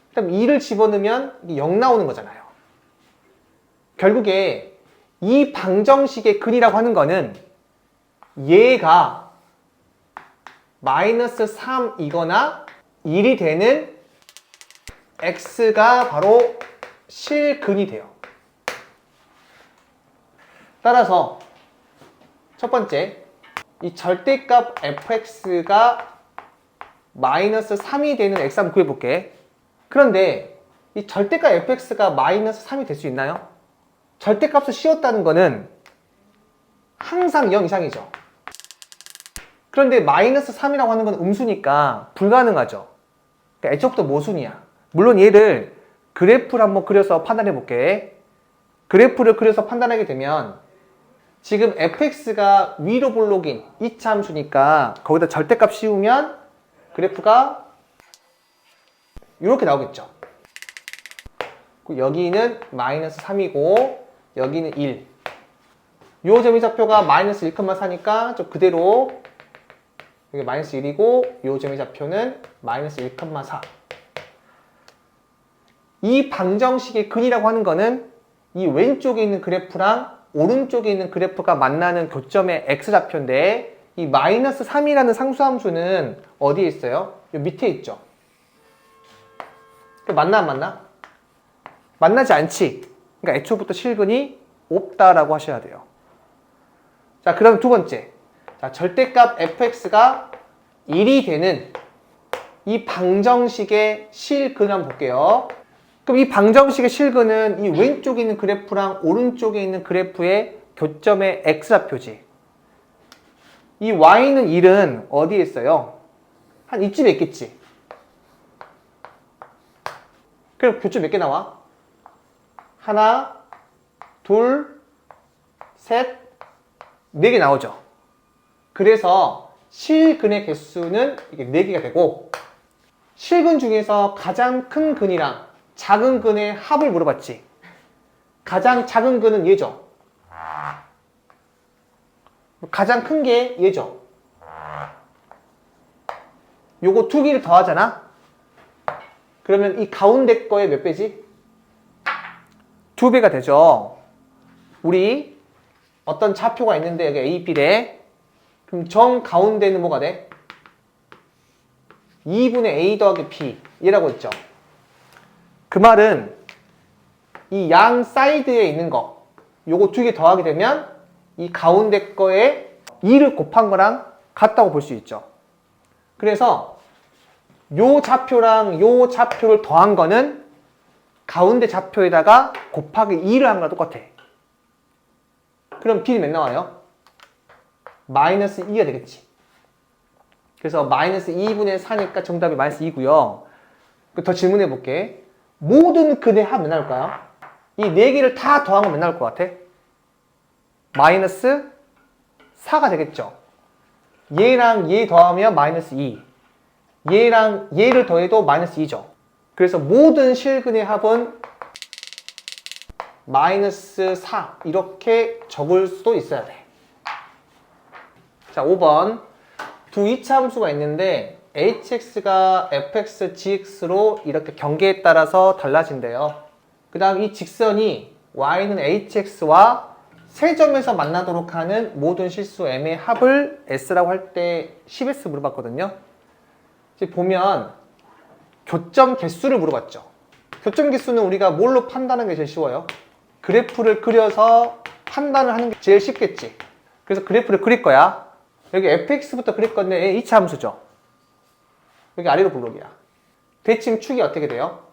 그다음 2를 집어넣으면 0 나오는 거잖아요. 결국에 이 방정식의 근이라고 하는 거는 얘가 마이너스 3이거나 1이 되는 x가 바로 실근이 돼요. 따라서 첫 번째 이 절대값 fx가 마이너스 3이 되는 x 한번 구해볼게. 그런데 이 절대값 fx가 마이너스 3이 될 수 있나요? 절대값을 씌웠다는 거는 항상 0 이상이죠. 그런데 마이너스 3이라고 하는 건 음수니까 불가능하죠. 그러니까 애초부터 모순이야. 물론 얘를 그래프를 한번 그려서 판단해 볼게. 그래프를 그려서 판단하게 되면 지금 fx가 위로 볼록인 이차 함수니까 거기다 절대값 씌우면 그래프가 이렇게 나오겠죠. 여기는 마이너스 3이고 여기는 1. 요 점의좌표가 마이너스 1,4니까 좀 그대로 여기 마이너스 1이고 요 점의좌표는 마이너스 1,4. 이 방정식의 근이라고 하는 거는 이 왼쪽에 있는 그래프랑 오른쪽에 있는 그래프가 만나는 교점의 x좌표인데 이 마이너스 3이라는 상수함수는 어디에 있어요? 요 밑에 있죠. 맞나 안 맞나? 만나지 않지. 그러니까 애초부터 실근이 없다라고 하셔야 돼요. 자, 그럼 두 번째. 자, 절대값 fx가 1이 되는 이 방정식의 실근을 한번 볼게요. 그럼 이 방정식의 실근은 이 왼쪽에 있는 그래프랑 오른쪽에 있는 그래프의 교점의 x좌표지. 이 y는 1은 어디에 있어요? 한 이쯤에 있겠지. 그럼 교점 몇 개 나와? 하나, 둘, 셋, 4개 나오죠. 그래서 실근의 개수는 이게 4개가 되고, 실근 중에서 가장 큰 근이랑 작은 근의 합을 물어봤지. 가장 작은 근은 얘죠. 가장 큰 게 얘죠. 요거 2개를 더하잖아. 그러면 이 가운데 거에 몇 배지? 2배가 되죠. 우리 어떤 좌표가 있는데 여기 A, B래. 그럼 정 가운데는 뭐가 돼? 2분의 A 더하기 B 얘라고 했죠. 그 말은 이 양 사이드에 있는 거 요거 2개 더하게 되면 이 가운데 거에 2를 곱한 거랑 같다고 볼 수 있죠. 그래서 요 좌표랑 요 좌표를 더한 거는 가운데 좌표에다가 곱하기 2를 한 거랑 똑같아. 그럼 B는 몇 나와요? 마이너스 2가 되겠지. 그래서 마이너스 2분의 4니까 정답이 마이너스 2고요. 더 질문해 볼게. 모든 근의 합 몇 나올까요? 이 4개를 다 더하면 몇 나올 것 같아? 마이너스 4가 되겠죠. 얘랑 얘 더하면 마이너스 2. 얘랑 얘를 더해도 마이너스 2죠. 그래서 모든 실근의 합은 마이너스 4 이렇게 적을 수도 있어야 돼. 자, 5번. 두 이차함수가 있는데 hx가 fx, gx로 이렇게 경계에 따라서 달라진대요. 그 다음 이 직선이 y는 hx와 세 점에서 만나도록 하는 모든 실수 m의 합을 s라고 할 때 10s 물어봤거든요. 이제 보면 교점 개수를 물어봤죠. 교점 개수는 우리가 뭘로 판단하는 게 제일 쉬워요? 그래프를 그려서 판단을 하는 게 제일 쉽겠지. 그래서 그래프를 그릴 거야. 여기 fx부터 그릴 건데 2차 함수죠. 여기 아래로 블록이야. 대칭 축이 어떻게 돼요?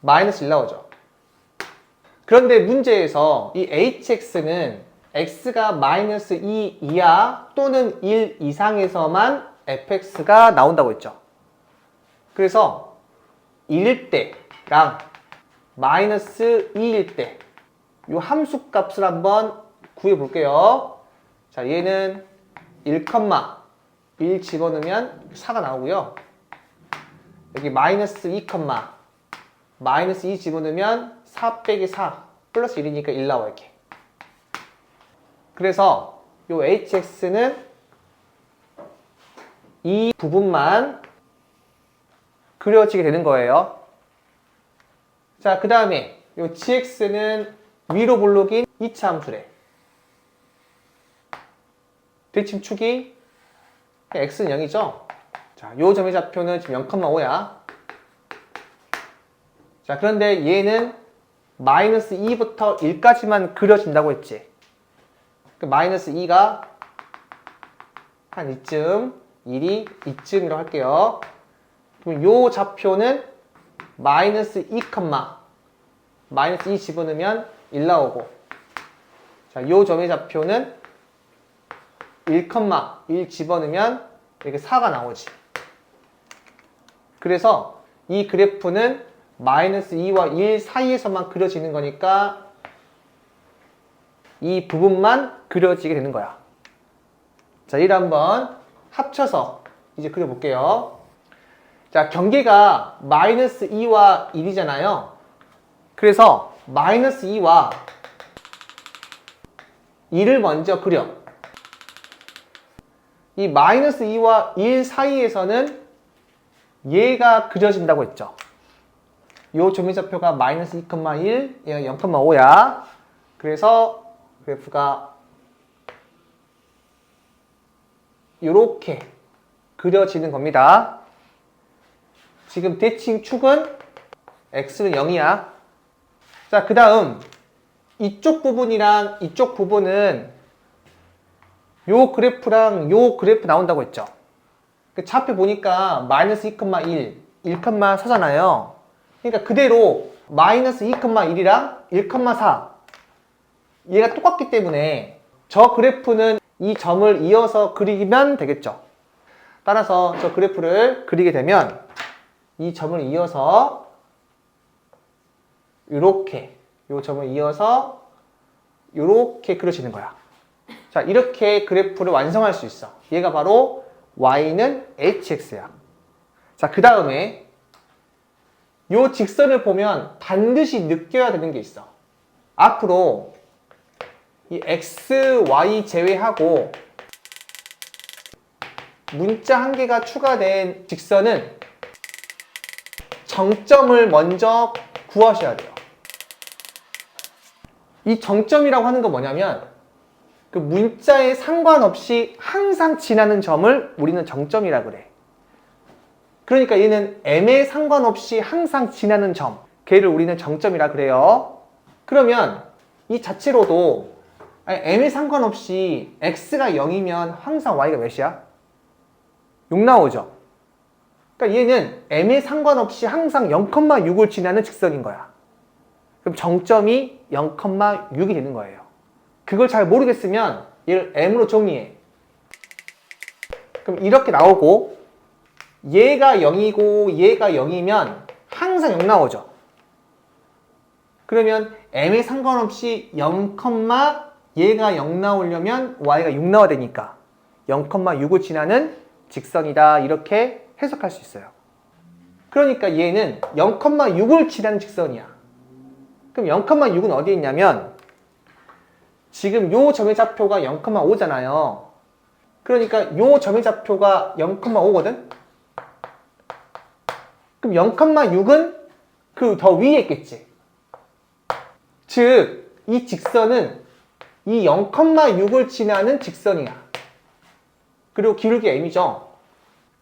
마이너스 1 나오죠. 그런데 문제에서 이 hx는 x가 마이너스 2 이하 또는 1 이상에서만 fx가 나온다고 했죠. 그래서 1일 때랑 마이너스 2일 때 이 함수 값을 한번 구해 볼게요. 자, 얘는 1, 1 집어넣으면 4가 나오고요. 여기 마이너스 2, 마이너스 2 집어넣으면 4 빼기 4 플러스 1이니까 1 나와 이렇게. 그래서 요 hx는 이 부분만 그려지게 되는 거예요. 자, 그 다음에 요 gx는 위로 블록인 2차 함수래. 대칭 축이 x는 0이죠. 자, 요 점의 좌표는 지금 0,5야. 자, 그런데 얘는 마이너스 2부터 1까지만 그려진다고 했지. 그 마이너스 2가 한 이쯤, 1이 이쯤이라고 할게요. 그럼 요 좌표는 마이너스 2, 마이너스 2 집어넣으면 1 나오고, 자, 요 점의 좌표는 1, 1 집어넣으면 이렇게 4가 나오지. 그래서 이 그래프는 마이너스 2와 1 사이에서만 그려지는 거니까 이 부분만 그려지게 되는 거야. 자, 이를 한번 합쳐서 이제 그려볼게요. 자, 경계가 마이너스 2와 1이잖아요. 그래서 마이너스 2와 1을 먼저 그려. 이 마이너스 2와 1 사이에서는 얘가 그려진다고 했죠. 요 점의좌표가 마이너스 2,1, 얘가 0,5야. 그래서 그래프가 이렇게 그려지는 겁니다. 지금 대칭 축은 x는 0이야. 자, 그 다음 이쪽 부분이랑 이쪽 부분은 요 그래프랑 요 그래프 나온다고 했죠. 그 차표 보니까 마이너스 2,1, 1,4잖아요. 그러니까 그대로 마이너스 2,1이랑 1,4 얘가 똑같기 때문에 저 그래프는 이 점을 이어서 그리면 되겠죠. 따라서 저 그래프를 그리게 되면 이 점을 이어서 이렇게 이 점을 이어서 이렇게 그려지는 거야. 자, 이렇게 그래프를 완성할 수 있어. 얘가 바로 y는 hx야. 자, 그 다음에 요 직선을 보면 반드시 느껴야 되는 게 있어. 앞으로 이 x, y 제외하고 문자 한 개가 추가된 직선은 정점을 먼저 구하셔야 돼요. 이 정점이라고 하는 건 뭐냐면 그 문자에 상관없이 항상 지나는 점을 우리는 정점이라 그래. 그러니까 얘는 m에 상관없이 항상 지나는 점, 걔를 우리는 정점이라 그래요. 그러면 이 자체로도 m에 상관없이 x가 0이면 항상 y가 몇이야? 6 나오죠. 그러니까 얘는 m에 상관없이 항상 0,6을 지나는 직선인 거야. 그럼 정점이 0,6이 되는 거예요. 그걸 잘 모르겠으면 얘를 m으로 정리해. 그럼 이렇게 나오고 얘가 0이고 얘가 0이면 항상 0 나오죠. 그러면 m에 상관없이 0, 얘가 0 나오려면 y가 6 나와야 되니까 0,6을 지나는 직선이다. 이렇게 해석할 수 있어요. 그러니까 얘는 0,6을 지나는 직선이야. 그럼 0,6은 어디에 있냐면 지금 요 점의 좌표가 0,5잖아요. 그러니까 요 점의 좌표가 0,5거든? 그럼 0,6은 그 더 위에 있겠지. 즉, 이 직선은 이 0,6을 지나는 직선이야. 그리고 기울기 m이죠.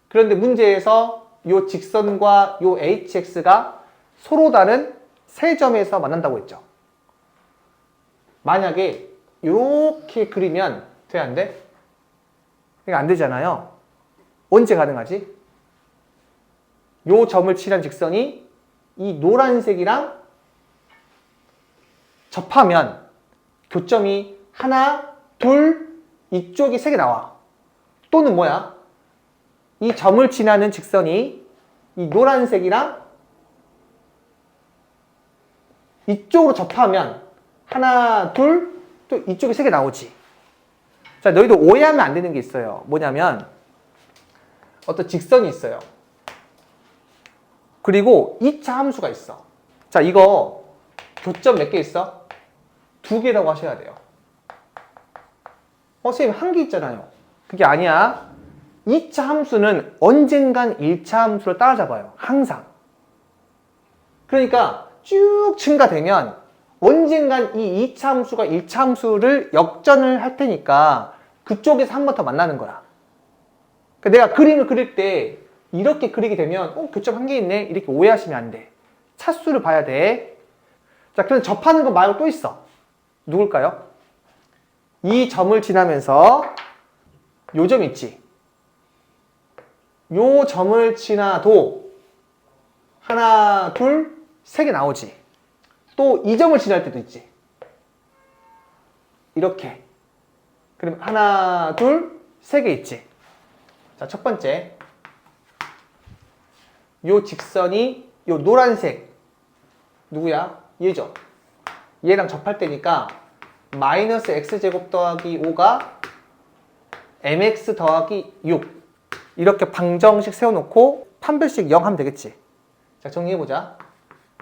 그런데 문제에서 요 직선과 요 hx가 서로 다른 세 점에서 만난다고 했죠. 만약에 이렇게 그리면 돼, 안 돼? 이거 안 되잖아요. 언제 가능하지? 요 점을 칠한 직선이 이 노란색이랑 접하면 교점이 하나, 둘, 이쪽이 세 개 나와. 또는 뭐야? 이 점을 지나는 직선이 이 노란색이랑 이쪽으로 접하면 하나, 둘, 또 이쪽에 세 개 나오지. 자, 너희도 오해하면 안 되는 게 있어요. 뭐냐면 어떤 직선이 있어요. 그리고 2차 함수가 있어. 자, 이거 교점 몇 개 있어? 2개라고 하셔야 돼요. 선생님, 한 개 있잖아요. 그게 아니야. 2차 함수는 언젠간 1차 함수를 따라잡아요. 항상. 그러니까 쭉 증가되면 언젠간 이 2차 함수가 1차 함수를 역전을 할 테니까 그쪽에서 한 번 더 만나는 거야. 그러니까 내가 그림을 그릴 때 이렇게 그리게 되면 교점 한 개 있네 이렇게 오해하시면 안 돼. 차수를 봐야 돼. 자, 그럼 접하는 거 말고 또 있어. 누굴까요? 이 점을 지나면서 요 점 있지. 요 점을 지나도 하나, 둘, 세 개 나오지. 또 이 점을 지날 때도 있지. 이렇게. 그럼 하나, 둘, 세 개 있지. 자, 첫 번째. 요 직선이 요 노란색 누구야? 얘죠. 얘랑 접할 때니까 마이너스 x제곱 더하기 5가 mx 더하기 6 이렇게 방정식 세워놓고 판별식 0 하면 되겠지. 자, 정리해보자.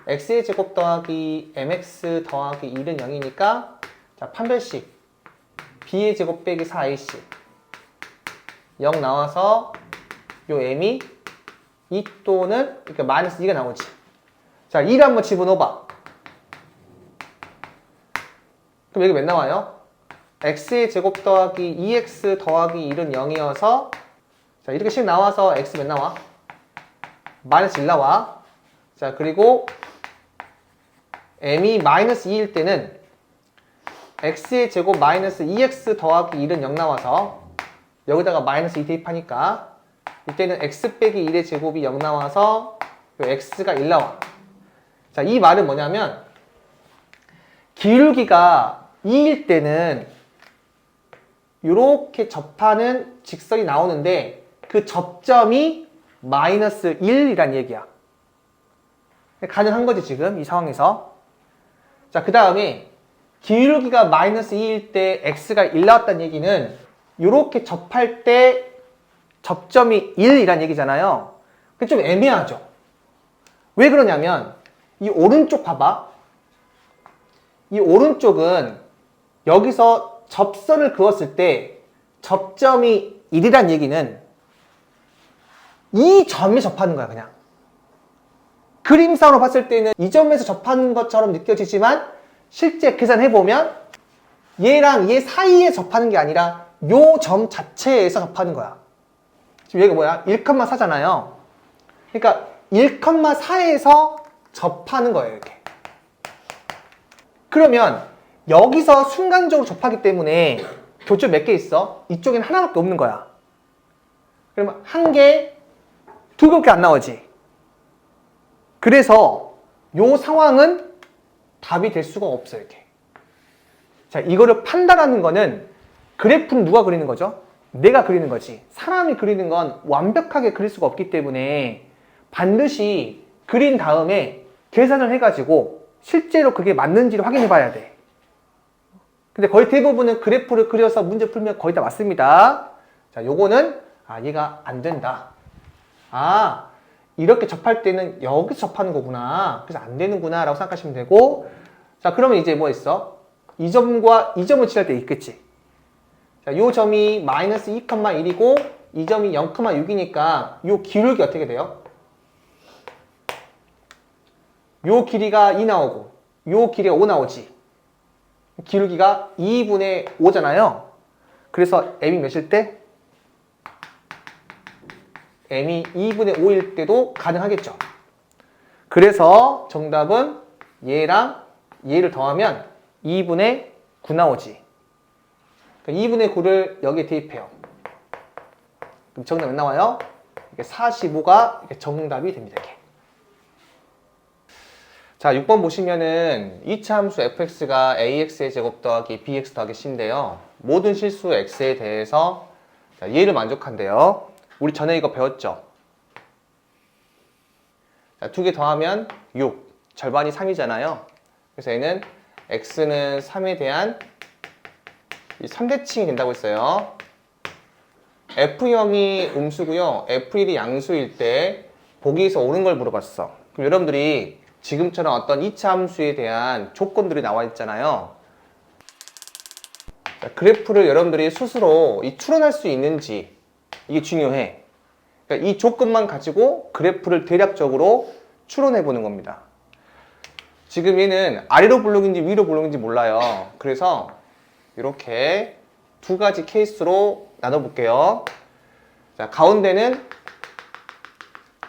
x의 제곱 더하기 mx 더하기 1은 0이니까 자, 판별식 b의 제곱 빼기 4ac 0 나와서 요 m이 2 또는 이렇게 마이너스 2가 나오지. 자, 2를 한번 집어넣어봐. 그럼 여기 몇 나와요? x의 제곱 더하기 2x 더하기 1은 0이어서 자, 이렇게 식 나와서 x 몇 나와? 마이너스 1 나와. 자, 그리고 m이 마이너스 2일 때는 x의 제곱 마이너스 2x 더하기 1은 0 나와서 여기다가 마이너스 2 대입하니까 이때는 x 빼기 1의 제곱이 0 나와서 x가 1 나와. 자, 이 말은 뭐냐면 기울기가 2일 때는 이렇게 접하는 직선이 나오는데 그 접점이 마이너스 1이란 얘기야. 가능한 거지 지금 이 상황에서. 자, 그 다음에 기울기가 마이너스 2일 때 x가 1 나왔다는 얘기는 이렇게 접할 때 접점이 1이란 얘기잖아요. 그게 좀 애매하죠. 왜 그러냐면 이 오른쪽 봐봐. 이 오른쪽은 여기서 접선을 그었을 때 접점이 1이란 얘기는 이 점에 접하는 거야, 그냥. 그림상으로 봤을 때는 이 점에서 접하는 것처럼 느껴지지만 실제 계산해보면 얘랑 얘 사이에 접하는 게 아니라 요 점 자체에서 접하는 거야. 지금 얘가 뭐야? 1,4잖아요. 그러니까 1,4에서 접하는 거예요, 이렇게. 그러면 여기서 순간적으로 접하기 때문에 교점 몇 개 있어? 이쪽엔 하나밖에 없는 거야. 그러면 한 개, 두 개밖에 안 나오지. 그래서 요 상황은 답이 될 수가 없어요, 이렇게. 자, 이거를 판단하는 거는 그래프는 누가 그리는 거죠? 내가 그리는 거지. 사람이 그리는 건 완벽하게 그릴 수가 없기 때문에 반드시 그린 다음에 계산을 해가지고 실제로 그게 맞는지를 확인해 봐야 돼. 근데 거의 대부분은 그래프를 그려서 문제 풀면 거의 다 맞습니다. 자, 요거는 얘가 안 된다. 이렇게 접할 때는 여기서 접하는 거구나. 그래서 안 되는구나 라고 생각하시면 되고, 자, 그러면 이제 뭐 있어? 이 점과 이 점을 칠할 때 있겠지. 자, 요 점이 마이너스 2,1이고 이 점이 0,6이니까 요 기울기 어떻게 돼요? 요 길이가 2 나오고 요 길이가 5 나오지. 기울기가 2분의 5잖아요. 그래서 m이 몇일 때? m이 2분의 5일 때도 가능하겠죠. 그래서 정답은 얘랑 얘를 더하면 2분의 9 나오지. 2분의 9를 여기에 대입해요. 그럼 정답 몇 나와요? 45가 정답이 됩니다. 이렇게. 자, 6번 보시면은 2차 함수 fx가 ax의 제곱 더하기 bx 더하기 c인데요. 모든 실수 x에 대해서 얘를 만족한대요. 우리 전에 이거 배웠죠? 자, 2개 더하면 6. 절반이 3이잖아요. 그래서 얘는 x는 3에 대한 3대칭이 된다고 했어요. F0이 음수고요. F1이 양수일 때 보기에서 옳은 걸 물어봤어. 그럼 여러분들이 지금처럼 어떤 2차 함수에 대한 조건들이 나와 있잖아요. 자, 그래프를 여러분들이 스스로 추론할 수 있는지 이게 중요해. 그러니까 이 조건만 가지고 그래프를 대략적으로 추론해 보는 겁니다. 지금 얘는 아래로 볼록인지 위로 볼록인지 몰라요. 그래서 이렇게 두 가지 케이스로 나눠볼게요. 자, 가운데는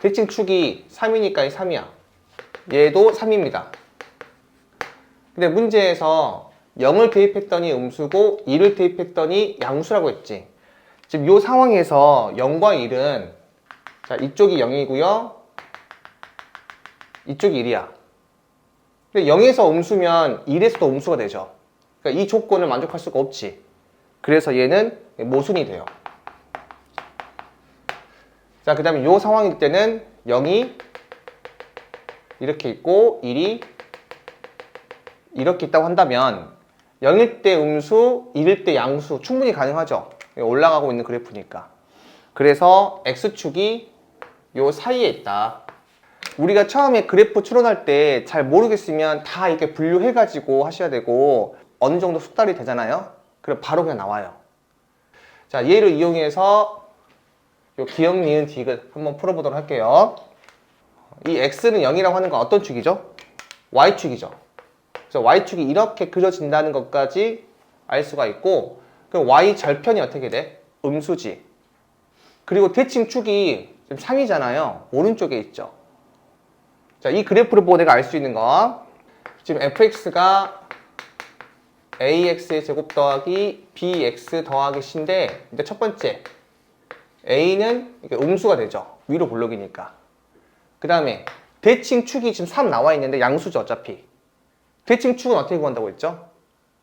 대칭축이 3이니까 이 3이야. 얘도 3입니다. 근데 문제에서 0을 대입했더니 음수고 2를 대입했더니 양수라고 했지. 지금 이 상황에서 0과 1은 자, 이쪽이 0이고요. 이쪽이 1이야. 근데 0에서 음수면 1에서도 음수가 되죠. 그러니까 이 조건을 만족할 수가 없지. 그래서 얘는 모순이 돼요. 자, 그 다음에 이 상황일 때는 0이 이렇게 있고 1이 이렇게 있다고 한다면 0일 때 음수, 1일 때 양수 충분히 가능하죠. 올라가고 있는 그래프니까. 그래서 X축이 요 사이에 있다. 우리가 처음에 그래프 추론할 때 잘 모르겠으면 다 이렇게 분류해가지고 하셔야 되고 어느 정도 숙달이 되잖아요. 그럼 바로 그냥 나와요. 자, 얘를 이용해서 요 기억, 니은, 디귿 한번 풀어보도록 할게요. 이 x는 0이라고 하는 건 어떤 축이죠? y축이죠. 그래서 y축이 이렇게 그려진다는 것까지 알 수가 있고, 그럼 y 절편이 어떻게 돼? 음수지. 그리고 대칭축이 지금 3이잖아요. 오른쪽에 있죠. 자, 이 그래프를 보고 내가 알 수 있는 거, 지금 fx가 ax의 제곱 더하기 bx 더하기 c인데, 이제 첫 번째 a는 음수가 되죠. 위로 볼록이니까. 그 다음에 대칭축이 지금 3 나와 있는데 양수죠, 어차피. 대칭축은 어떻게 구한다고 했죠?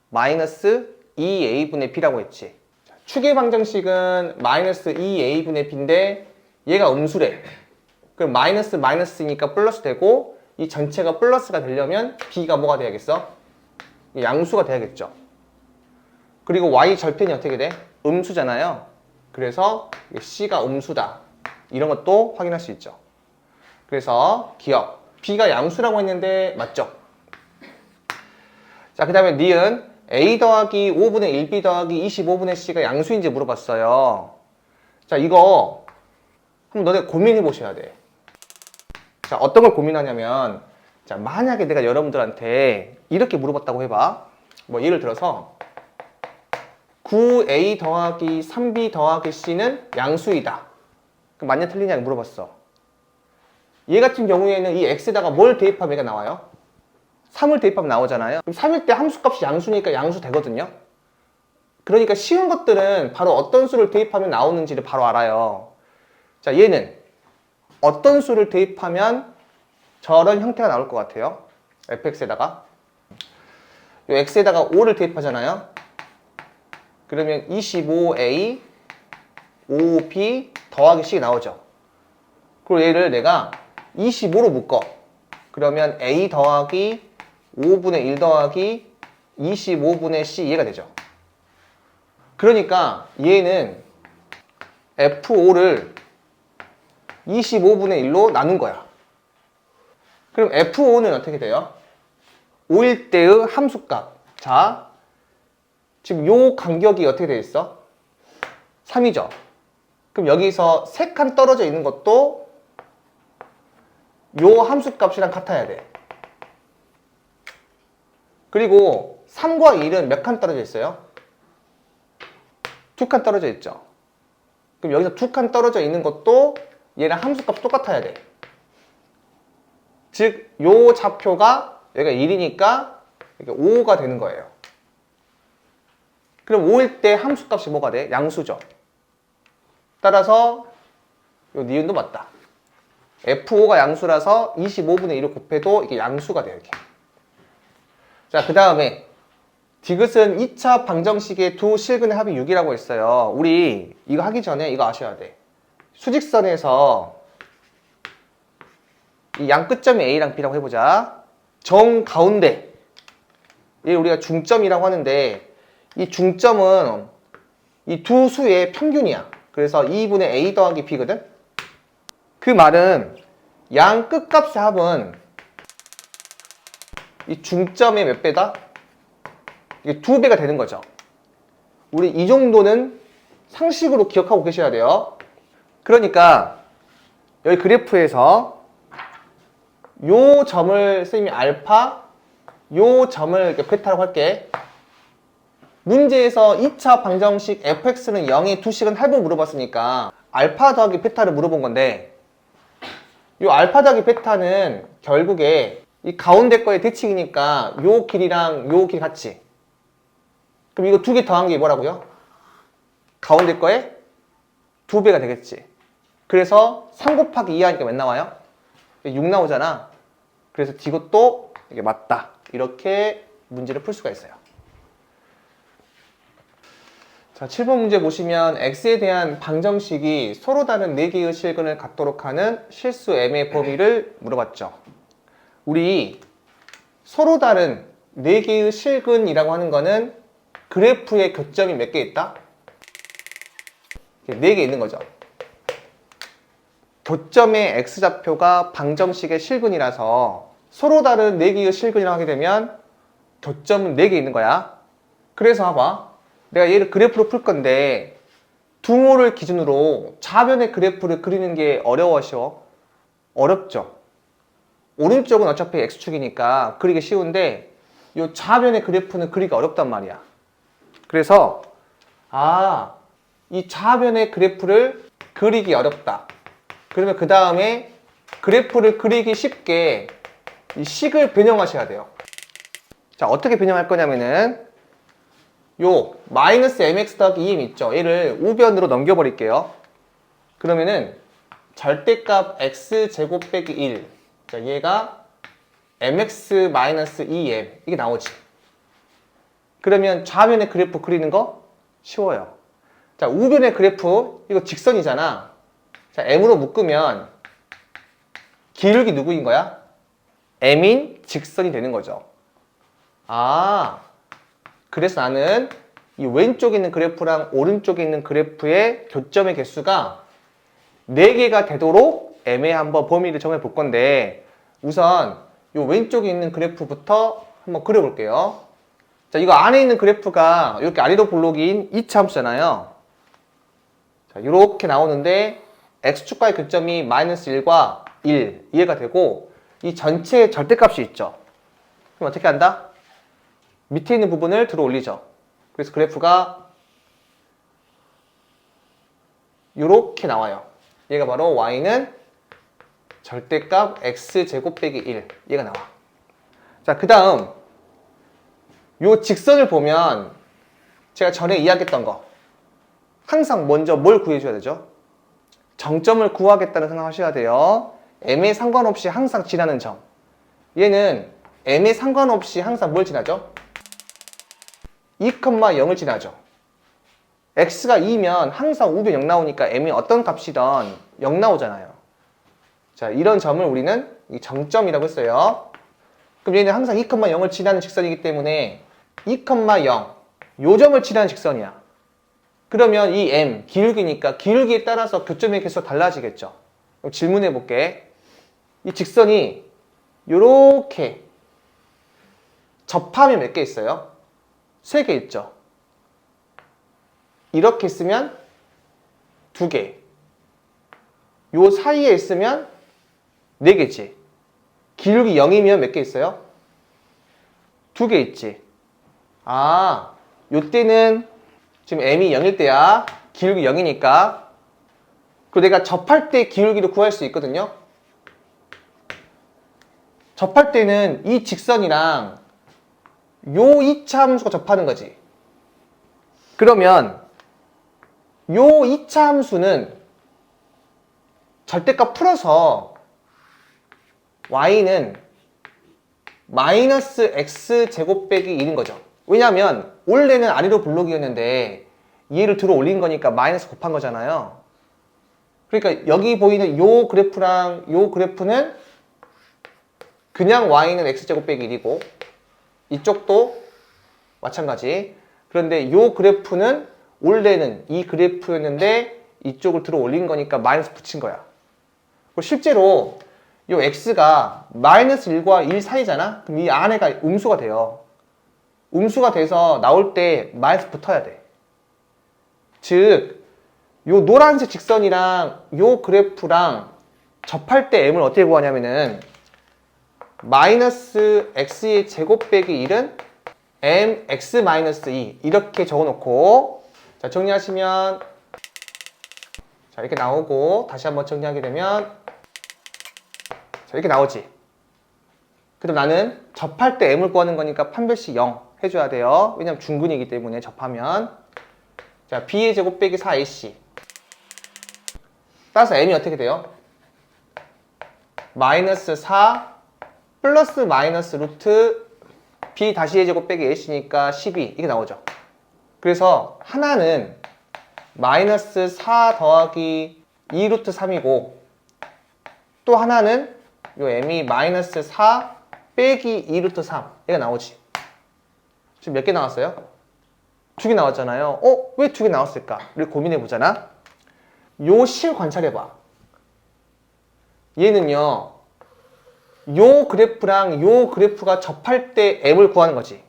마이너스 2a분의 b라고 했지. 축의 방정식은 마이너스 2a분의 b인데 얘가 음수래. 그럼 마이너스니까 플러스 되고 이 전체가 플러스가 되려면 b가 뭐가 돼야겠어? 양수가 돼야겠죠. 그리고 y 절편이 어떻게 돼? 음수잖아요. 그래서 C가 음수다. 이런 것도 확인할 수 있죠. 그래서 기억. B가 양수라고 했는데 맞죠? 자, 그 다음에 니은 A 더하기 5분의 1B 더하기 25분의 C가 양수인지 물어봤어요. 자, 이거 그럼 너네 고민해 보셔야 돼. 자, 어떤 걸 고민하냐면, 자, 만약에 내가 여러분들한테 이렇게 물어봤다고 해봐. 뭐 예를 들어서 9A 더하기 3B 더하기 C는 양수이다. 그럼 맞냐 틀리냐 물어봤어. 얘 같은 경우에는 이 X에다가 뭘 대입하면 얘가 나와요? 3을 대입하면 나오잖아요. 그럼 3일 때 함수값이 양수니까 양수 되거든요. 그러니까 쉬운 것들은 바로 어떤 수를 대입하면 나오는지를 바로 알아요. 자, 얘는 어떤 수를 대입하면 저런 형태가 나올 것 같아요? fx에다가 요 x에다가 5를 대입하잖아요. 그러면 25a 5b 더하기 c 나오죠. 그리고 얘를 내가 25로 묶어. 그러면 a 더하기 5분의 1 더하기 25분의 c 얘가 되죠. 그러니까 얘는 f5를 25분의 1로 나눈 거야. 그럼 f5는 어떻게 돼요? 5일 때의 함수값. 자, 지금 요 간격이 어떻게 돼 있어? 3이죠. 그럼 여기서 3칸 떨어져 있는 것도 요 함수값이랑 같아야 돼. 그리고 3과 1은 몇 칸 떨어져 있어요? 2칸 떨어져 있죠. 그럼 여기서 2칸 떨어져 있는 것도 얘랑 함수값이 똑같아야 돼. 즉, 요 좌표가 여기가 1이니까 5가 되는 거예요. 그럼 5일 때 함수값이 뭐가 돼? 양수죠. 따라서 요 니은도 맞다. F5가 양수라서 25분의 1을 곱해도 이게 양수가 돼요. 이렇게. 자, 그 다음에 디귿은 2차 방정식의 두 실근의 합이 6이라고 했어요. 우리 이거 하기 전에 이거 아셔야 돼. 수직선에서 이 양 끝점이 A랑 B라고 해보자. 정 가운데 얘 우리가 중점이라고 하는데 이 중점은 이 두 수의 평균이야. 그래서 2분의 A 더하기 B거든. 그 말은 양 끝값의 합은 이 중점의 몇 배다? 이게 2배가 되는 거죠. 우리 이 정도는 상식으로 기억하고 계셔야 돼요. 그러니까 여기 그래프에서 요 점을 쌤이 알파, 요 점을 이렇게 베타라고 할게. 문제에서 2차 방정식 fx는 0의 두식은 합을 물어봤으니까 알파 더하기 베타를 물어본 건데 요 알파 더하기 베타는 결국에 이 가운데 거의 대칭이니까 요 길이랑 요 길이 같지. 그럼 이거 두 개 더한 게 뭐라고요? 가운데 거에 2배가 되겠지. 그래서 3 곱하기 2 하니까 몇 나와요? 6 나오잖아. 그래서 이것도 이게 맞다. 이렇게 문제를 풀 수가 있어요. 자, 7번 문제 보시면 x에 대한 방정식이 서로 다른 4개의 실근을 갖도록 하는 실수 m의 범위를 물어봤죠. 우리 서로 다른 4개의 실근이라고 하는 거는 그래프의 교점이 몇 개 있다? 4개 있는 거죠. 교점의 x좌표가 방정식의 실근이라서 서로 다른 4개의 실근이라고 하게 되면 교점은 4개 있는 거야. 그래서 봐봐. 내가 얘를 그래프로 풀 건데 등호를 기준으로 좌변의 그래프를 그리는 게 어려워 쉬워? 어렵죠. 오른쪽은 어차피 x축이니까 그리기 쉬운데 이 좌변의 그래프는 그리기 어렵단 말이야. 그래서 이 좌변의 그래프를 그리기 어렵다. 그러면 그 다음에 그래프를 그리기 쉽게 이 식을 변형하셔야 돼요. 자, 어떻게 변형할 거냐면은 요 마이너스 mx 더하기 2m 있죠. 얘를 우변으로 넘겨버릴게요. 그러면은 절대값 x제곱 빼기 1. 자, 얘가 mx 마이너스 2m 이게 나오지. 그러면 좌변의 그래프 그리는 거 쉬워요. 자, 우변의 그래프 이거 직선이잖아. 자, m으로 묶으면 기울기 누구인 거야? m인 직선이 되는 거죠. 그래서 나는 이 왼쪽에 있는 그래프랑 오른쪽에 있는 그래프의 교점의 개수가 4개가 되도록 애매히 한번 범위를 정해 볼 건데, 우선 이 왼쪽에 있는 그래프부터 한번 그려볼게요. 자, 이거 안에 있는 그래프가 이렇게 아래로 볼록인 2차 함수잖아요. 자, 이렇게 나오는데 x축과의 교점이 -1과 1 이해가 되고, 이 전체의 절대값이 있죠. 그럼 어떻게 한다? 밑에 있는 부분을 들어 올리죠. 그래서 그래프가 이렇게 나와요. 얘가 바로 y는 절대값 x제곱 빼기 1 얘가 나와. 자, 그 다음 요 직선을 보면 제가 전에 이야기했던 거, 항상 먼저 뭘 구해줘야 되죠? 정점을 구하겠다는 생각하셔야 돼요. m에 상관없이 항상 지나는 점. 얘는 m에 상관없이 항상 뭘 지나죠? 2,0을 지나죠. x가 2면 항상 우변 0 나오니까 m이 어떤 값이든 0 나오잖아요. 자, 이런 점을 우리는 정점이라고 했어요. 그럼 얘는 항상 2,0을 지나는 직선이기 때문에 2,0, 요 점을 지나는 직선이야. 그러면 이 m, 기울기니까 기울기에 따라서 교점의 개수가 달라지겠죠. 그럼 질문해 볼게. 이 직선이 요렇게 접하면 몇 개 있어요? 3개 있죠. 이렇게 있으면 2개. 요 사이에 있으면 4개지. 기울기 0이면 몇 개 있어요? 2개 있지. 아, 요때는 지금 m이 0일 때야. 기울기 0이니까. 그리고 내가 접할 때 기울기를 구할 수 있거든요. 접할 때는 이 직선이랑 요 2차 함수가 접하는 거지. 그러면 요 2차 함수는 절대값 풀어서 y는 -x제곱 빼기 1인 거죠. 왜냐하면 원래는 아래로 블록이었는데 얘를 들어 올린 거니까 마이너스 곱한 거잖아요. 그러니까 여기 보이는 요 그래프랑 요 그래프는 그냥 y는 x제곱 빼기 1이고, 이쪽도 마찬가지. 그런데 요 그래프는 원래는 이 그래프였는데 이쪽을 들어 올린 거니까 마이너스 붙인 거야. 실제로 요 x가 -1과 1 사이잖아? 그럼 이 안에가 음수가 돼요. 음수가 돼서 나올 때 마이너스 붙어야 돼. 즉, 요 노란색 직선이랑 요 그래프랑 접할 때 m을 어떻게 구하냐면은 -x의 제곱 빼기 1은 mx-2 이렇게 적어놓고, 자, 정리하시면 자, 이렇게 나오고, 다시 한번 정리하게 되면 자, 이렇게 나오지. 그럼 나는 접할 때 m을 구하는 거니까 판별식 0 해줘야 돼요. 왜냐면 중근이기 때문에 접하면. 자, b의 제곱 빼기 4ac. 따라서 m이 어떻게 돼요? -4 플러스 마이너스 루트 b 다시 의 제곱 빼기 ac니까 12 이게 나오죠. 그래서 하나는 -4 더하기 2 루트 3이고, 또 하나는 요 m이 -4 빼기 2 루트 3 얘가 나오지. 지금 몇 개 나왔어요? 2개 나왔잖아요. 왜 2개 나왔을까?를 고민해 보잖아. 요 실 관찰해봐. 얘는요, 요 그래프랑 요 그래프가 접할 때 m을 구하는 거지.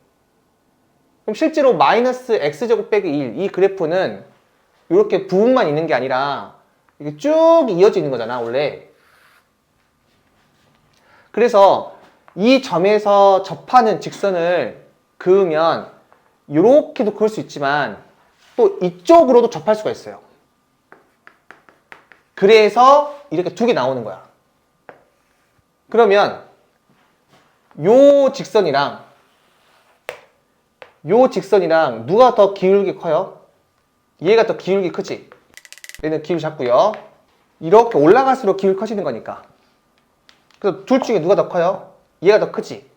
그럼 실제로 -x제곱 빼기 1 이 그래프는 이렇게 부분만 있는 게 아니라 이게 쭉 이어져 있는 거잖아, 원래. 그래서 이 점에서 접하는 직선을 그으면 이렇게도 그을 수 있지만 또 이쪽으로도 접할 수가 있어요. 그래서 이렇게 2개 나오는 거야. 그러면 요 직선이랑 누가 더 기울기 커요? 얘가 더 기울기 크지? 얘는 기울기 작고요. 이렇게 올라갈수록 기울기 커지는 거니까. 그래서 둘 중에 누가 더 커요? 얘가 더 크지?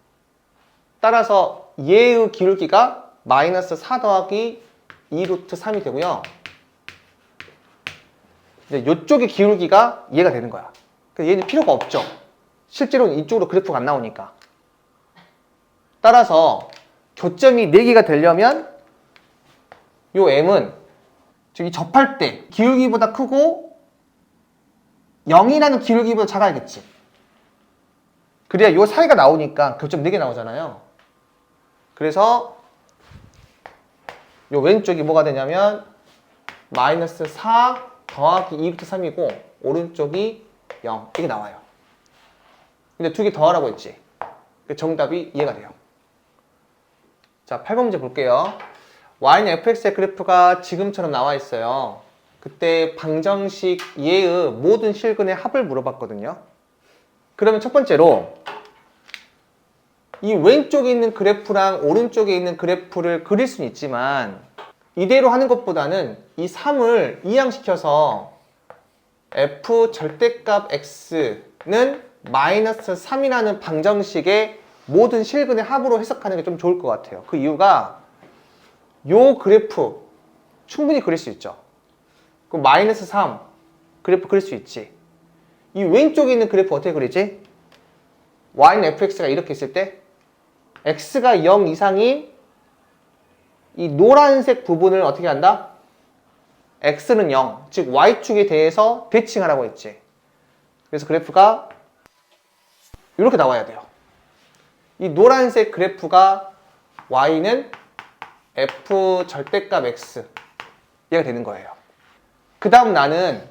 따라서 얘의 기울기가 -4 더하기 2 루트 3이 되고요. 이제 이쪽의 기울기가 얘가 되는 거야. 그래서 얘는 필요가 없죠. 실제로는 이쪽으로 그래프가 안 나오니까. 따라서 교점이 4개가 되려면 요 m은 저기 접할 때 기울기보다 크고 0이라는 기울기보다 작아야겠지. 그래야 요 사이가 나오니까 교점 4개 나오잖아요. 그래서 요 왼쪽이 뭐가 되냐면 마이너스 4 더하기 2루트 3이고 오른쪽이 0 이게 나와요. 근데 2개 더하라고 했지. 정답이 이해가 돼요. 자, 8번 문제 볼게요. y는 fx의 그래프가 지금처럼 나와 있어요. 그때 방정식 얘의 모든 실근의 합을 물어봤거든요. 그러면 첫 번째로 이 왼쪽에 있는 그래프랑 오른쪽에 있는 그래프를 그릴 수는 있지만 이대로 하는 것보다는 이 3을 이항시켜서 f 절대값 x는 마이너스 3이라는 방정식의 모든 실근의 합으로 해석하는 게 좀 좋을 것 같아요. 그 이유가 요 그래프 충분히 그릴 수 있죠. 그 마이너스 3 그래프 그릴 수 있지. 이 왼쪽에 있는 그래프 어떻게 그리지? y는 fx가 이렇게 있을 때 x가 0 이상인 이 노란색 부분을 어떻게 한다? x는 0, 즉 y축에 대해서 대칭하라고 했지. 그래서 그래프가 이렇게 나와야 돼요. 이 노란색 그래프가 y는 f 절대값 x 얘가 되는 거예요. 그 다음 나는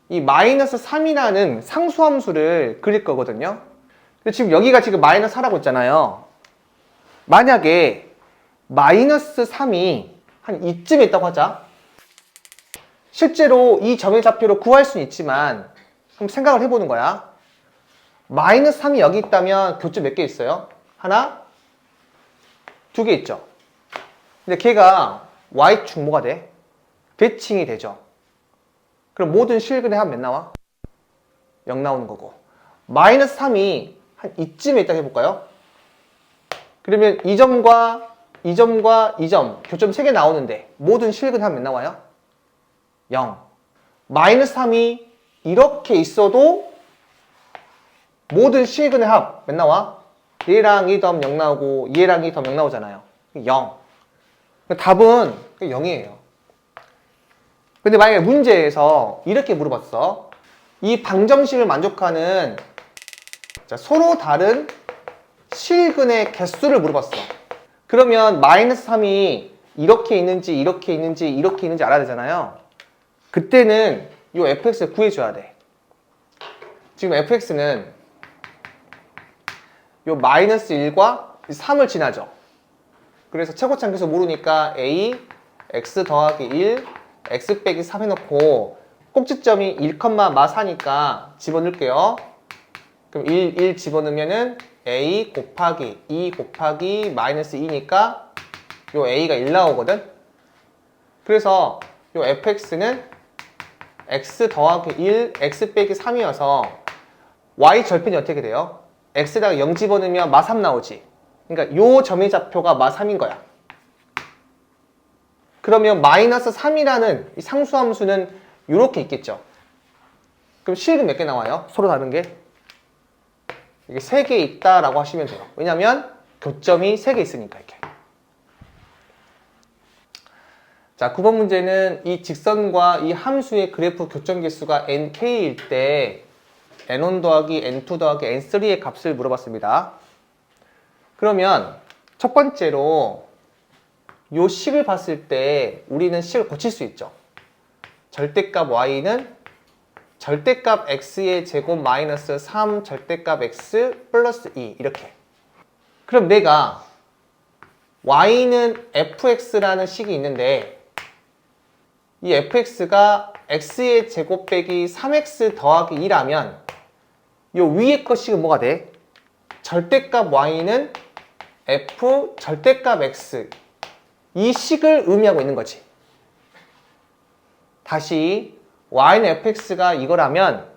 이 마이너스 3이라는 상수함수를 그릴 거거든요. 근데 지금 여기가 지금 마이너스 4라고 했잖아요. 만약에 마이너스 3이 한 이쯤에 있다고 하자. 실제로 이 점의 좌표로 구할 수는 있지만 한번 생각을 해보는 거야. 마이너스 3이 여기 있다면 교점 몇 개 있어요? 하나, 2개 있죠. 근데 걔가 y축 뭐가 돼? 대칭이 되죠. 그럼 모든 실근의 합 몇 나와? 0 나오는 거고. 마이너스 3이 한 이쯤에 있다고 해볼까요? 그러면 이 점과 이 점과 이 점 교점 3개 나오는데 모든 실근의 합 몇 나와요? 0. 마이너스 3이 이렇게 있어도 모든 실근의 합 몇 나와? 얘랑 이 더하면 0 나오고 얘랑 이 더하면 0 나오잖아요. 0. 답은 0이에요. 근데 만약에 문제에서 이렇게 물어봤어. 이 방정식을 만족하는 서로 다른 실근의 개수를 물어봤어. 그러면 마이너스 3이 이렇게 있는지 이렇게 있는지 이렇게 있는지 알아야 되잖아요. 그때는 이 fx를 구해줘야 돼. 지금 fx는 이 마이너스 1과 3을 지나죠. 그래서 최고차 계수 모르니까 a x 더하기 1 x 빼기 3 해놓고 꼭지점이 1, 마 4니까 집어넣을게요. 그럼 1 집어넣으면은 a 곱하기 2 곱하기 마이너스 2니까 요 a가 1 나오거든. 그래서 요 fx는 x 더하기 1 x 빼기 3이어서 y 절편이 어떻게 돼요? x에다가 0 집어넣으면 마 3 나오지. 그러니까 요 점의 좌표가 마 3인 거야. 그러면 마이너스 3이라는 이 상수함수는 이렇게 있겠죠. 그럼 실근 몇 개 나와요? 서로 다른 게? 이게 3개 있다라고 하시면 돼요. 왜냐면 교점이 3개 있으니까 이렇게. 자, 9번 문제는 이 직선과 이 함수의 그래프 교점 개수가 nk일 때 n1 더하기 n2 더하기 n3의 값을 물어봤습니다. 그러면 첫 번째로 요 식을 봤을 때 우리는 식을 고칠 수 있죠. 절대값 y는 절대값 x의 제곱 마이너스 3 절대값 x 플러스 2 이렇게. 그럼 내가 y는 fx라는 식이 있는데 이 fx가 x의 제곱 빼기 3x 더하기 2라면 요 위에 거 식은 뭐가 돼? 절대값 y는 f 절대값 x 이 식을 의미하고 있는 거지. 다시 y는 fx가 이거라면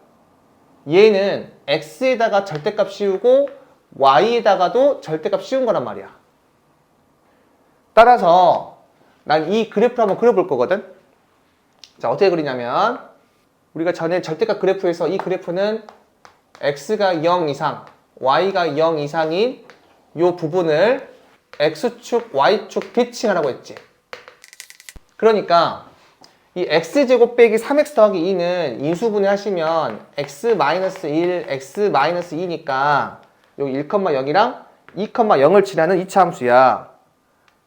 얘는 x에다가 절대값 씌우고 y에다가도 절대값 씌운 거란 말이야. 따라서 난 이 그래프를 한번 그려볼 거거든. 자, 어떻게 그리냐면 우리가 전에 절대값 그래프에서 이 그래프는 x가 0 이상, y가 0 이상인 이 부분을 x축, y축 대칭하라고 했지. 그러니까 이 x제곱 빼기 3x 더하기 2는 인수분해 하시면 x-1, x-2니까 여기 1,0이랑 2,0을 지나는 2차 함수야.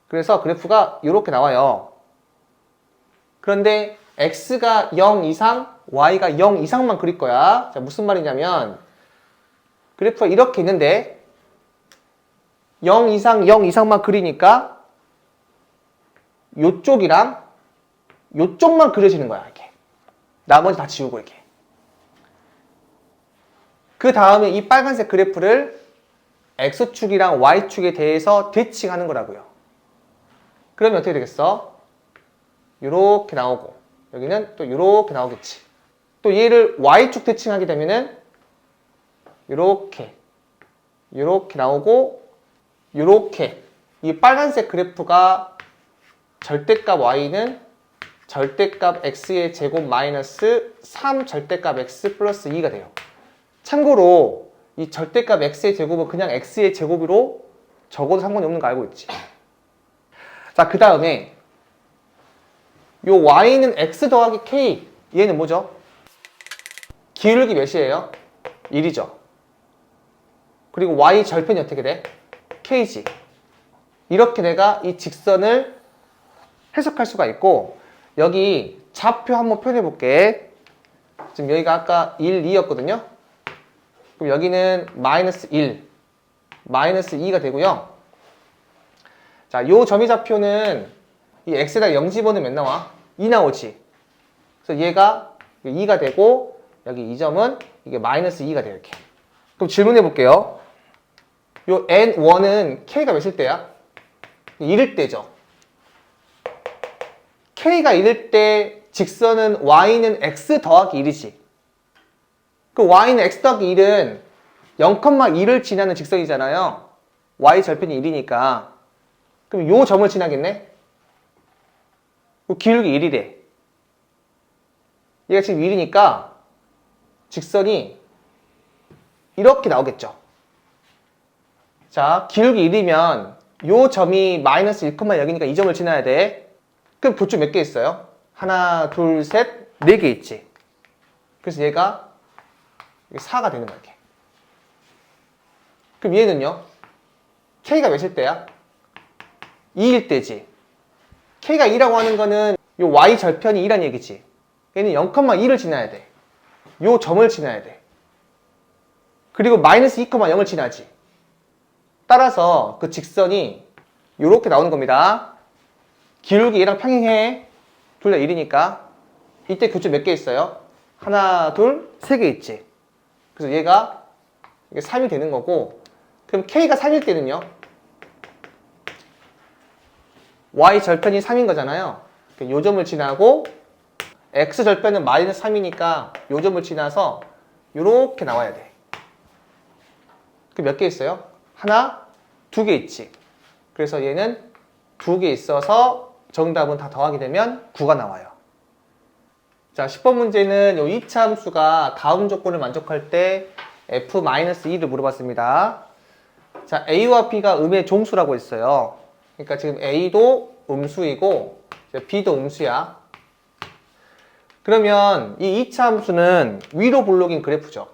그래서 그래프가 이렇게 나와요. 그런데 x가 0 이상, y가 0 이상만 그릴 거야. 자, 무슨 말이냐면 그래프가 이렇게 있는데 0 이상, 0 이상만 그리니까 요쪽이랑 요쪽만 그려지는 거야, 이렇게. 나머지 다 지우고, 이렇게. 그 다음에 이 빨간색 그래프를 X축이랑 Y축에 대해서 대칭하는 거라고요. 그러면 어떻게 되겠어? 요렇게 나오고, 여기는 또 요렇게 나오겠지. 또 얘를 Y축 대칭하게 되면은 요렇게 나오고, 요렇게. 이 빨간색 그래프가 절대값 Y는 절대값 x의 제곱 마이너스 3 절대값 x 플러스 2가 돼요. 참고로 이 절대값 x의 제곱은 그냥 x의 제곱으로 적어도 상관이 없는 거 알고 있지? 자, 그 다음에 요 y는 x 더하기 k, 얘는 뭐죠? 기울기 몇이에요? 1이죠. 그리고 y 절편이 어떻게 돼? k지. 이렇게 내가 이 직선을 해석할 수가 있고, 여기 좌표 한번 표현해 볼게. 지금 여기가 아까 1, 2였거든요. 그럼 여기는 마이너스 1, 마이너스 2가 되고요. 자, 요 점의 좌표는 이 x에다 0 집어넣으면 몇 나와? 2 나오지. 그래서 얘가 2가 되고, 여기 이 점은 이게 마이너스 2가 돼요, 이렇게. 그럼 질문해 볼게요. 요 n1은 k가 몇일 때야? 1일 때죠. k가 1일 때 직선은 y는 x 더하기 1이지. 그 y는 x 더하기 1은 0,1을 지나는 직선이잖아요. y 절편이 1이니까. 그럼 요 점을 지나겠네? 그 기울기 1이래. 얘가 지금 1이니까 직선이 이렇게 나오겠죠. 자, 기울기 1이면 요 점이 마이너스 1,0이니까 이 점을 지나야 돼. 그럼 교점 몇 개 있어요? 하나, 둘, 셋, 4개 있지. 그래서 얘가 4가 되는 거야, 이렇게. 그럼 얘는요? k가 몇일 때야? 2일 때지. k가 2라고 하는 거는 요 y 절편이 2란 얘기지. 얘는 0,2를 지나야 돼. 요 점을 지나야 돼. 그리고 마이너스 2,0을 지나지. 따라서 그 직선이 요렇게 나오는 겁니다. 기울기 얘랑 평행해. 둘 다 1이니까. 이때 교점 몇 개 있어요? 하나, 둘, 3개 있지. 그래서 얘가 이게 3이 되는 거고, 그럼 k가 3일 때는요? y 절편이 3인 거잖아요. 요 점을 지나고, x 절편은 마이너스 3이니까 요 점을 지나서 요렇게 나와야 돼. 그럼 몇 개 있어요? 하나, 2개 있지. 그래서 얘는 2개 있어서 정답은 다 더하게 되면 9가 나와요. 자, 10번 문제는 이 2차 함수가 다음 조건을 만족할 때 f-2를 물어봤습니다. 자, a와 b가 음의 종수라고 했어요. 그러니까 지금 a도 음수이고 b도 음수야. 그러면 이 2차 함수는 위로 볼록인 그래프죠.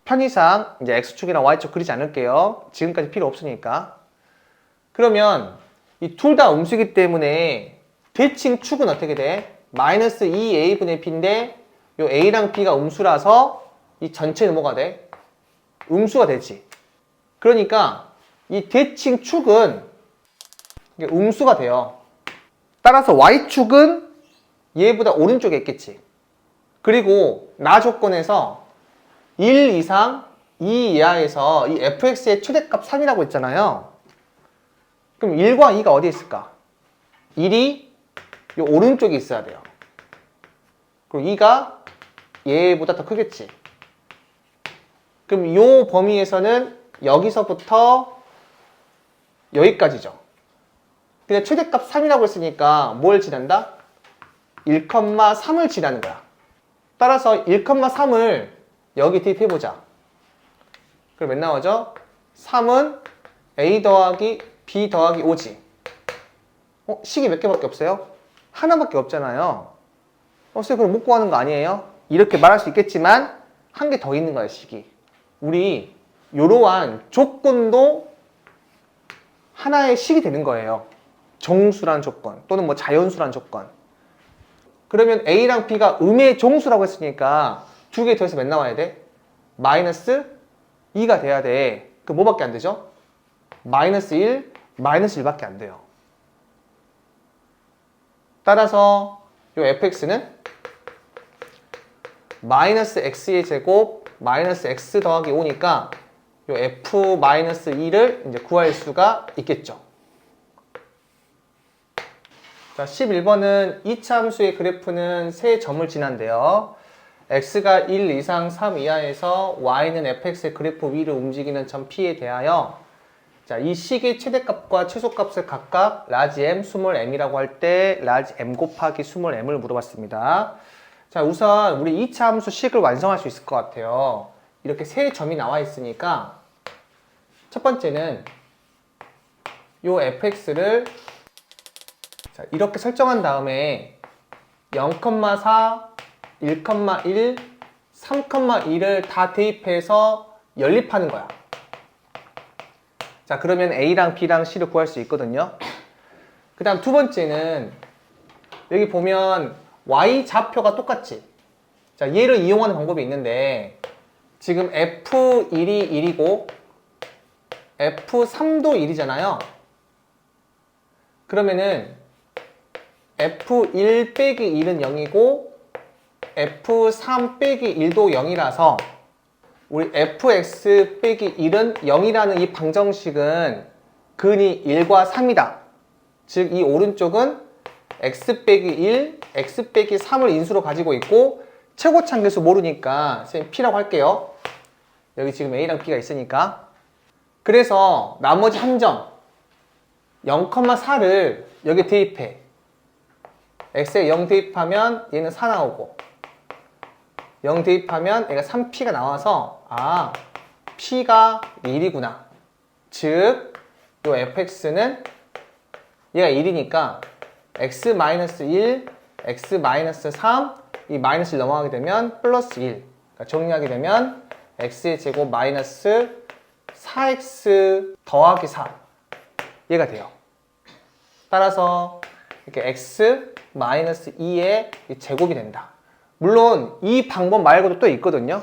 편의상 이제 x축이랑 y축 그리지 않을게요. 지금까지 필요 없으니까. 그러면 이 둘 다 음수이기 때문에 대칭 축은 어떻게 돼? 마이너스 2a분의 b인데 요 a랑 b가 음수라서 이 전체는 뭐가 돼? 음수가 되지. 그러니까 이 대칭 축은 음수가 돼요. 따라서 y축은 얘보다 오른쪽에 있겠지. 그리고 나 조건에서 1 이상 2 이하에서 이 fx의 최대값 3이라고 했잖아요. 그럼 1과 2가 어디에 있을까? 1이 이 오른쪽에 있어야 돼요. 그리고 2가 얘보다 더 크겠지. 그럼 이 범위에서는 여기서부터 여기까지죠. 근데 최대값 3이라고 했으니까 뭘 지난다? 1,3을 지나는 거야. 따라서 1,3을 여기 대입해보자. 그럼 몇 나오죠? 3은 a 더하기 b 더하기 5지. 식이 몇 개밖에 없어요? 하나밖에 없잖아요. 선생님 그럼 못 구하는 거 아니에요? 이렇게 말할 수 있겠지만 한 개 더 있는 거예요, 식이. 우리 이러한 조건도 하나의 식이 되는 거예요. 정수란 조건 또는 뭐 자연수란 조건. 그러면 A랑 B가 음의 정수라고 했으니까 두 개 더해서 몇 나와야 돼? 마이너스 2가 돼야 돼. 그 뭐밖에 안 되죠? 마이너스 1, 마이너스 1밖에 안 돼요. 따라서 이 fx는 마이너스 x의 제곱 마이너스 x 더하기 5니까 이 f 마이너스 2를 이제 구할 수가 있겠죠. 자, 11번은 이차 함수의 그래프는 세 점을 지난데요. x가 1 이상 3 이하에서 y는 fx의 그래프 위를 움직이는 점 P에 대하여 자, 이 식의 최대값과 최소값을 각각 라지 M, 스몰 m이라고 할 때 라지 M 곱하기 스몰 m을 물어봤습니다. 자, 우선 우리 2차 함수 식을 완성할 수 있을 것 같아요. 이렇게 세 점이 나와 있으니까 첫 번째는 요 fx를 자, 이렇게 설정한 다음에 0,4, 1,1, 3,2를 다 대입해서 연립하는 거야. 자, 그러면 A랑 B랑 C를 구할 수 있거든요. 그 다음 두 번째는 여기 보면 Y 좌표가 똑같지. 자, 얘를 이용하는 방법이 있는데 지금 F1이 1이고 F3도 1이잖아요. 그러면은 F1 빼기 1은 0이고 F3 빼기 1도 0이라서 우리 fx 빼기 1은 0이라는 이 방정식은 근이 1과 3이다. 즉 이 오른쪽은 x 빼기 1, x 빼기 3을 인수로 가지고 있고 최고차함계수 모르니까 선생님 p라고 할게요. 여기 지금 a랑 b가 있으니까. 그래서 나머지 한 점 0,4를 여기 대입해. x에 0 대입하면 얘는 4 나오고 0 대입하면 얘가 3p가 나와서 아, p가 1이구나. 즉, 요 fx는 얘가 1이니까 x-1, x-3, 이 마이너스 1 넘어가게 되면 플러스 1. 그러니까 정리하게 되면 x의 제곱 마이너스 4x 더하기 4. 얘가 돼요. 따라서 이렇게 x 마이너스 2의 제곱이 된다. 물론 이 방법 말고도 또 있거든요.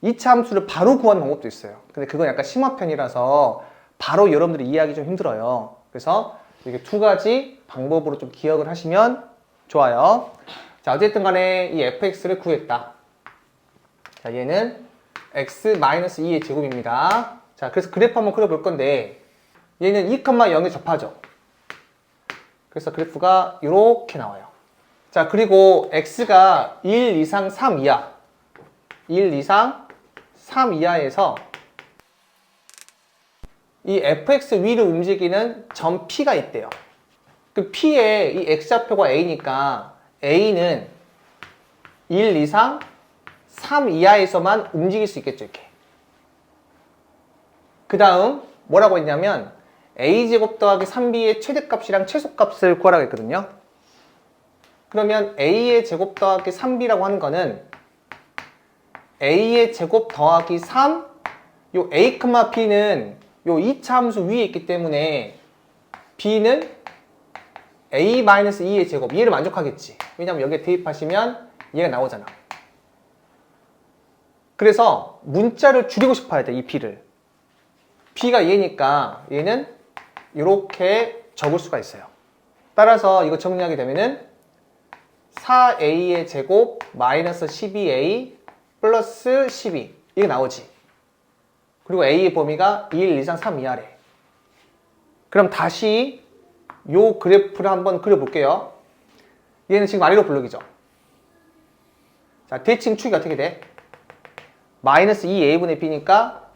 2차 함수를 바로 구하는 방법도 있어요. 근데 그건 약간 심화편이라서 바로 여러분들이 이해하기 좀 힘들어요. 그래서 이렇게 두 가지 방법으로 좀 기억을 하시면 좋아요. 자, 어쨌든 간에 이 fx를 구했다. 자, 얘는 x-2의 제곱입니다. 자, 그래서 그래프 한번 그려볼 건데 얘는 2,0에 접하죠. 그래서 그래프가 이렇게 나와요. 자, 그리고 x가 1 이상 3 이하 1 이상 3 이하에서 이 fx 위를 움직이는 점 P가 있대요. 그 P의 이 x좌표가 A니까 A는 1 이상 3 이하에서만 움직일 수 있겠죠, 이렇게. 그 다음 뭐라고 했냐면 A제곱 더하기 3B의 최대값이랑 최소값을 구하라고 했거든요. 그러면 A의 제곱 더하기 3B라고 하는 거는 A의 제곱 더하기 3, 요 A, B는 요 2차 함수 위에 있기 때문에 B는 A-2의 제곱, 얘를 만족하겠지. 왜냐면 여기에 대입하시면 얘가 나오잖아. 그래서 문자를 줄이고 싶어야 돼, 이 B를. B가 얘니까 얘는 이렇게 적을 수가 있어요. 따라서 이거 정리하게 되면은 4a의 제곱 마이너스 12a 플러스 12 이게 나오지. 그리고 a의 범위가 1 이상 3 이하래. 그럼 다시 요 그래프를 한번 그려볼게요. 얘는 지금 아래로 블록이죠. 자, 대칭축이 어떻게 돼? 마이너스 2a분의 b니까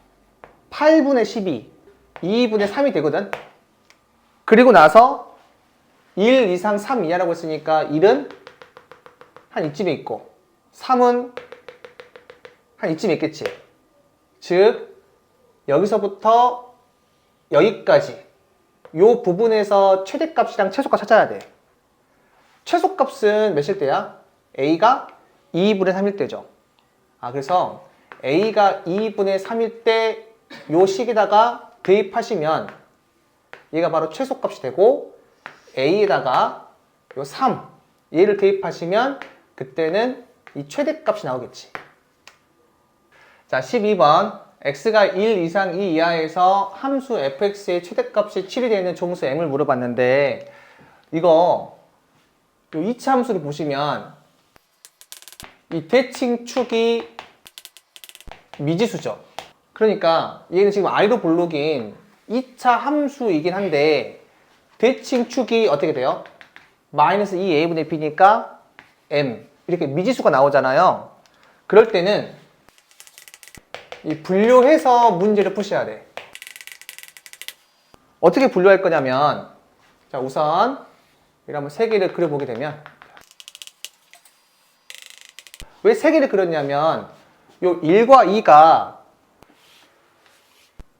8분의 12 2분의 3이 되거든. 그리고 나서 1 이상 3 이하라고 했으니까 1은 한 이쯤에 있고 3은 한 이쯤에 있겠지. 즉 여기서부터 여기까지 요 부분에서 최대값이랑 최소값 찾아야 돼. 최소값은 몇일 때야? a가 2분의 3일 때죠. 그래서 a가 2분의 3일 때 요 식에다가 대입하시면 얘가 바로 최소값이 되고 a에다가 요 3, 얘를 대입하시면 그때는 이 최대값이 나오겠지. 자, 12번. x가 1 이상 2 이하에서 함수 fx의 최대값이 7이 되는 정수 m을 물어봤는데 이거 요 이차 함수를 보시면 이 대칭축이 미지수죠. 그러니까 얘는 지금 i로 볼록인 2차 함수이긴 한데 대칭축이 어떻게 돼요? 마이너스 2a분의 b니까 m 이렇게 미지수가 나오잖아요. 그럴 때는 이 분류해서 문제를 푸셔야 돼. 어떻게 분류할 거냐면 자 우선 이렇게 한번 세 개를 그려보게 되면 왜 세 개를 그렸냐면 요 1과 2가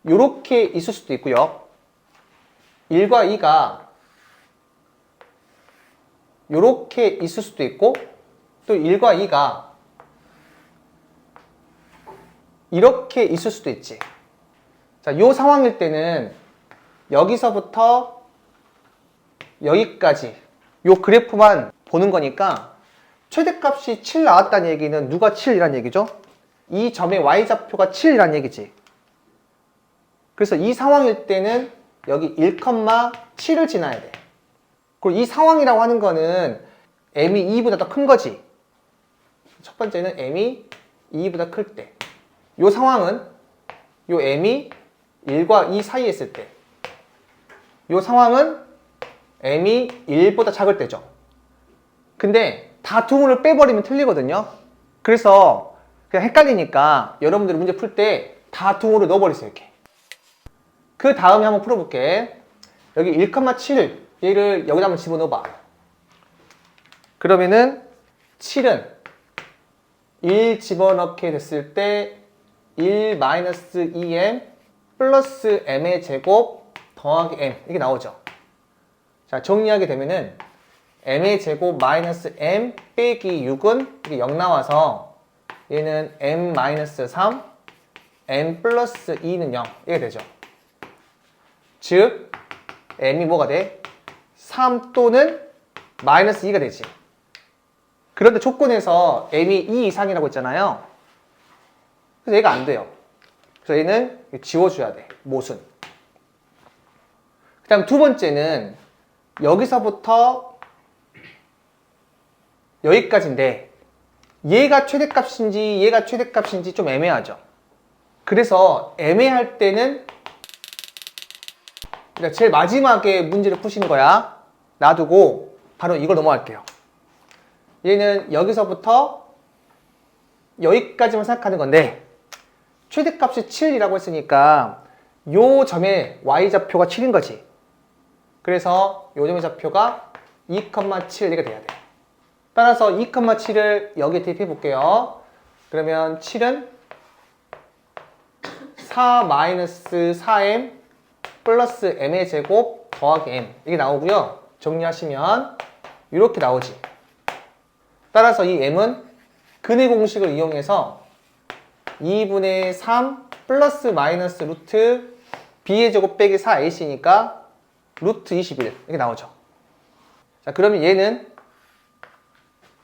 요렇게 있을 수도 있고요. 1과 2가 요렇게 있을 수도 있고 또 1과 2가 이렇게 있을 수도 있지. 자, 요 상황일 때는 여기서부터 여기까지 요 그래프만 보는 거니까 최대값이 7 나왔다는 얘기는 누가 7이란 얘기죠? 이 점의 y좌표가 7이란 얘기지. 그래서 이 상황일 때는 여기 1,7을 지나야 돼. 그리고 이 상황이라고 하는 거는 m이 2보다 더 큰 거지. 첫 번째는 m이 2보다 클 때. 요 상황은 요 m이 1과 2 사이에 있을 때. 요 상황은 m이 1보다 작을 때죠. 근데 다 둥을 빼버리면 틀리거든요. 그래서 그냥 헷갈리니까 여러분들이 문제 풀 때 다 둥으로 넣어버리세요. 이렇게. 그 다음에 한번 풀어볼게. 여기 1,7 얘를 여기다 한번 집어넣어봐. 그러면은 7은 1 집어넣게 됐을 때 1-2m 플러스 m의 제곱 더하기 m 이게 나오죠. 자, 정리하게 되면은 m의 제곱 마이너스 m 빼기 6은 이게 0 나와서 얘는 m-3 m 플러스 2는 0 이게 되죠. 즉 m이 뭐가 돼? 3 또는 마이너스 2가 되지. 그런데 조건에서 m이 2 이상이라고 했잖아요. 그래서 얘가 안 돼요. 그래서 얘는 지워줘야 돼. 모순. 그 다음 두 번째는 여기서부터 여기까지인데 얘가 최대값인지 얘가 최대값인지 좀 애매하죠. 그래서 애매할 때는 그러니까 제일 마지막에 문제를 푸시는 거야. 놔두고 바로 이걸 넘어갈게요. 얘는 여기서부터 여기까지만 생각하는 건데 최대값이 7이라고 했으니까 요 점의 y좌표가 7인 거지. 그래서 요 점의 좌표가 2,7이 돼야 돼. 따라서 2,7을 여기에 대입해 볼게요. 그러면 7은 4-4m 플러스 m의 제곱 더하기 m 이게 나오고요. 정리하시면 이렇게 나오지. 따라서 이 m은 근의 공식을 이용해서 2분의 3 플러스 마이너스 루트 b의 제곱 빼기 4ac니까 루트 21 이렇게 나오죠. 자, 그러면 얘는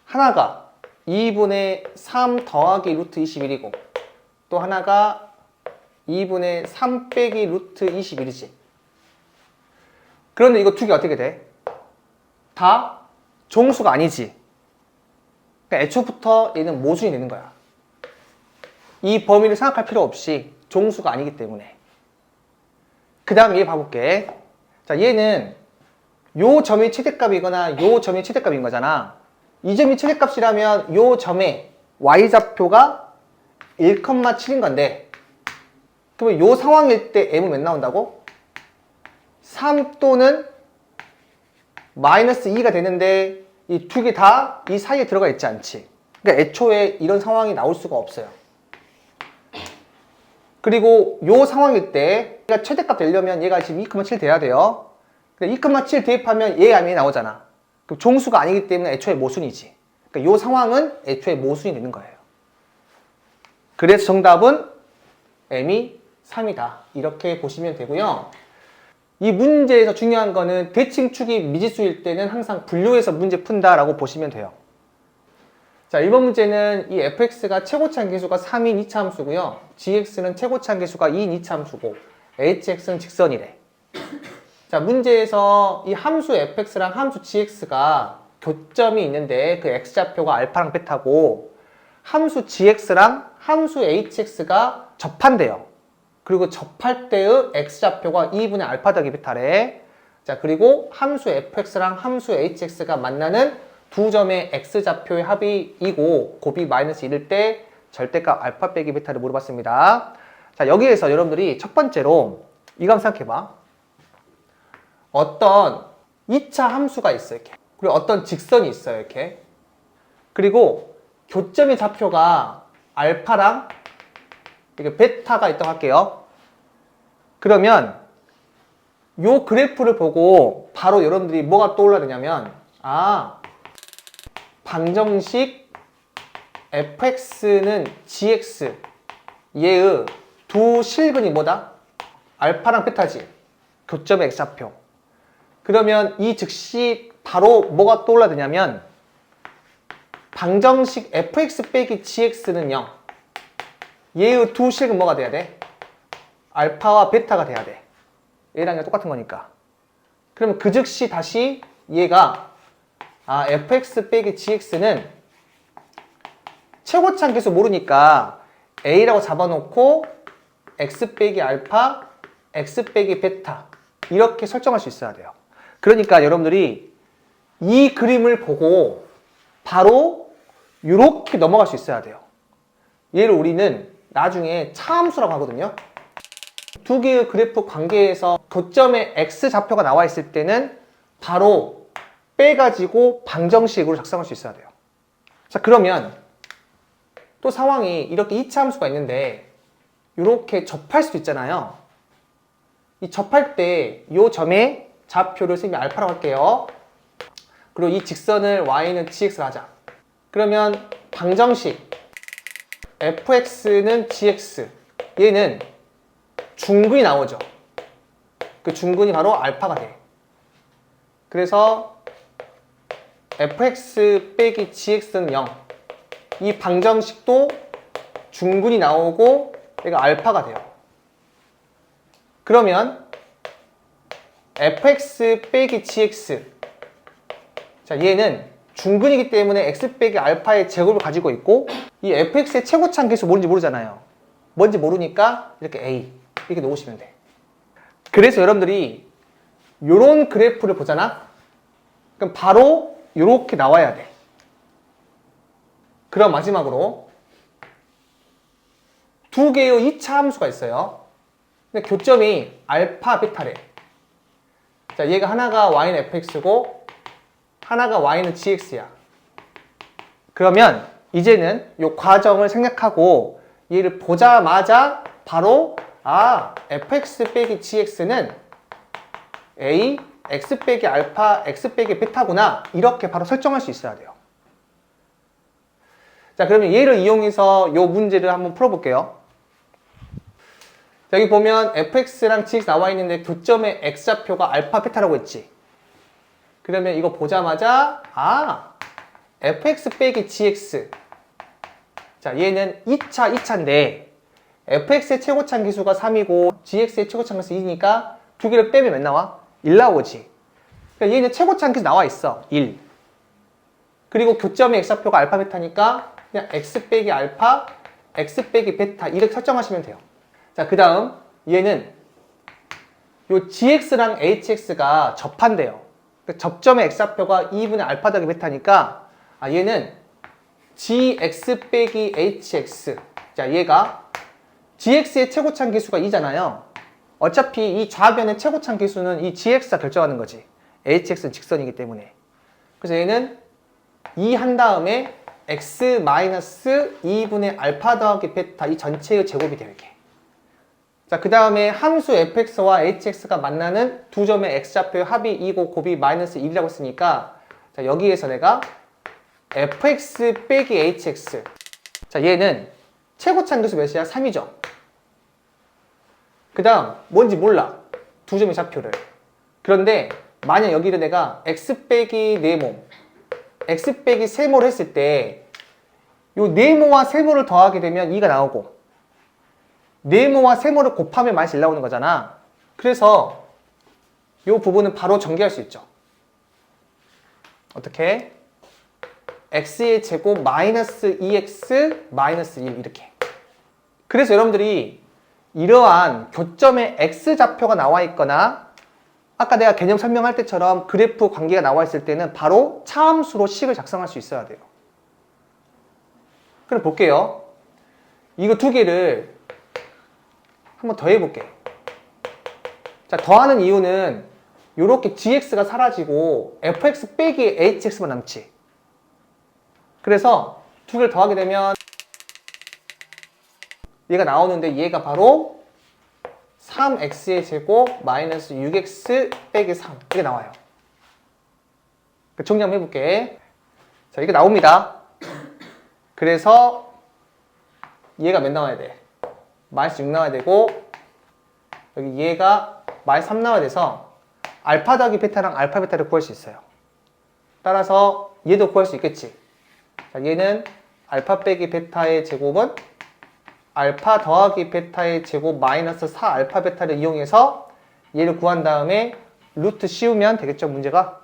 하나가 2분의 3 더하기 루트 21이고 또 하나가 2분의 3 빼기 루트 21이지. 그런데 이거 두 개 어떻게 돼? 다 정수가 아니지. 그러니까 애초부터 얘는 모순이 되는 거야. 이 범위를 생각할 필요 없이 정수가 아니기 때문에. 그 다음 얘 봐볼게. 자, 얘는 요 점이 최대값이거나 요 점이 최대값인 거잖아. 이 점이 최대값이라면 요 점의 y좌표가 1,7인 건데 그러면 요 상황일 때 m은 몇 나온다고? 3 또는 마이너스 2가 되는데 이 두 개 다 이 사이에 들어가 있지 않지. 그러니까 애초에 이런 상황이 나올 수가 없어요. 그리고 요 상황일 때 얘가 최대값 되려면 얘가 지금 2,7 돼야 돼요. 2,7 대입하면 얘가 아니 나오잖아. 그럼 종수가 아니기 때문에 애초에 모순이지. 그러니까 이 상황은 애초에 모순이 되는 거예요. 그래서 정답은 m이 3이다. 이렇게 보시면 되고요. 이 문제에서 중요한 거는 대칭축이 미지수일 때는 항상 분류해서 문제 푼다라고 보시면 돼요. 자, 1번 문제는 이 fx가 최고차함계수가 3인 이차함수고요. gx는 최고차함계수가 2인 이차함수고 hx는 직선이래. 자, 문제에서 이 함수 fx랑 함수 gx가 교점이 있는데 그 x좌표가 알파랑 베타고 함수 gx랑 함수 hx가 접한대요. 그리고 접할 때의 x좌표가 2분의 알파 더하기 베타래. 자, 그리고 함수 fx랑 함수 hx가 만나는 두 점의 x좌표의 합이이고 곱이 마이너스 1일 때 절대값 알파 빼기 베타를 물어봤습니다. 자, 여기에서 여러분들이 첫 번째로 이거 한번 생각해봐. 어떤 2차 함수가 있어 이렇게. 그리고 어떤 직선이 있어요 이렇게. 그리고 교점의 좌표가 알파랑 이게 베타가 있다고 할게요. 그러면 요 그래프를 보고 바로 여러분들이 뭐가 떠올라야 되냐면 방정식 fx는 gx 얘의 두 실근이 뭐다? 알파랑 베타지. 교점의 x좌표. 그러면 이 즉시 바로 뭐가 떠올라야 되냐면 방정식 fx 빼기 gx는 0. 얘의 두 식은 뭐가 돼야 돼? 알파와 베타가 돼야 돼. 얘랑 똑같은 거니까. 그러면 그 즉시 다시 얘가 fx 빼기 gx는 최고차함계수 모르니까 a라고 잡아놓고 x 빼기 알파, x 빼기 베타 이렇게 설정할 수 있어야 돼요. 그러니까 여러분들이 이 그림을 보고 바로 이렇게 넘어갈 수 있어야 돼요. 얘를 우리는 나중에 차함수라고 하거든요. 두 개의 그래프 관계에서 교점의 x좌표가 나와 있을 때는 바로 빼가지고 방정식으로 작성할 수 있어야 돼요. 자, 그러면 또 상황이 이렇게 2차 함수가 있는데 이렇게 접할 수도 있잖아요. 이 접할 때 이 점의 좌표를 선생님이 알파라고 할게요. 그리고 이 직선을 y는 gx를 하자. 그러면 방정식 fx는 gx 얘는 중근이 나오죠. 그 중근이 바로 알파가 돼. 그래서 fx 빼기 gx는 0. 이 방정식도 중근이 나오고 얘가 알파가 돼요. 그러면 fx 빼기 gx 자, 얘는 중근이기 때문에 x 빼기 알파의 제곱을 가지고 있고 이 fx의 최고차함계수 뭔지 모르잖아요. 뭔지 모르니까 이렇게 a 이렇게 놓으시면 돼. 그래서 여러분들이 요런 그래프를 보잖아? 그럼 바로 요렇게 나와야 돼. 그럼 마지막으로 두 개의 2차 함수가 있어요. 근데 교점이 알파, 베타래. 자, 얘가 하나가 y는 fx고 하나가 y는 gx야. 그러면 이제는 이 과정을 생략하고 얘를 보자마자 바로 fx 빼기 gx는 a, x 빼기 알파, x 빼기 베타구나 이렇게 바로 설정할 수 있어야 돼요. 자, 그러면 얘를 이용해서 이 문제를 한번 풀어볼게요. 자, 여기 보면 fx랑 gx 나와 있는데 교점의 x좌표가 알파, 베타라고 했지. 그러면 이거 보자마자 fx 빼기 gx 자, 얘는 2차인데 fx의 최고차함계수가 3이고 gx의 최고차함계수 2니까 두 개를 빼면 몇 나와? 1 나오지. 그러니까 얘는 최고차함계수 나와 있어. 1. 그리고 교점의 x좌표가 알파, 베타니까 그냥 x 빼기 알파, x 빼기 베타 이렇게 설정하시면 돼요. 자, 그 다음 얘는 요 gx랑 hx가 접한대요. 그러니까 접점의 x좌표가 2분의 알파 더하기 베타니까 얘는 gx 빼기 hx 자, 얘가 gx의 최고차함계수가 2잖아요. 어차피 이 좌변의 최고차함계수는 이 gx가 결정하는 거지. hx는 직선이기 때문에. 그래서 얘는 2 한 다음에 x 마이너스 2분의 알파 더하기 베타 이 전체의 제곱이 돼요. 이게. 자, 그 다음에 함수 fx와 hx가 만나는 두 점의 x좌표의 합이 2고 곱이 마이너스 1이라고 했으니까 자, 여기에서 내가 fx 빼기 hx. 자, 얘는 최고차함계수 몇이야? 3이죠. 그 다음 뭔지 몰라. 두 점의 좌표를. 그런데 만약 여기를 내가 x 빼기 네모, x 빼기 세모를 했을 때 요 네모와 세모를 더하게 되면 2가 나오고 네모와 세모를 곱하면 마이너스 1 나오는 거잖아. 그래서 요 부분은 바로 전개할 수 있죠. 어떻게? x의 제곱 마이너스 2x 마이너스 1 이렇게. 그래서 여러분들이 이러한 교점에 x좌표가 나와 있거나 아까 내가 개념 설명할 때처럼 그래프 관계가 나와 있을 때는 바로 차함수로 식을 작성할 수 있어야 돼요. 그럼 볼게요. 이거 두 개를 한번 더 해볼게. 자, 더하는 이유는 이렇게 gx가 사라지고 fx 빼기 hx만 남지. 그래서 두 개를 더하게 되면 얘가 나오는데 얘가 바로 3x의 제곱 마이너스 6x 빼기 3 이게 나와요. 정리 한번 해볼게. 자, 이게 나옵니다. 그래서 얘가 몇 나와야 돼? 마이너스 6 나와야 되고 여기 얘가 마이너스 3 나와야 돼서 알파 더하기 베타랑 알파 베타를 구할 수 있어요. 따라서 얘도 구할 수 있겠지. 자, 얘는 알파 빼기 베타의 제곱은 알파 더하기 베타의 제곱 마이너스 4 알파 베타를 이용해서 얘를 구한 다음에 루트 씌우면 되겠죠, 문제가?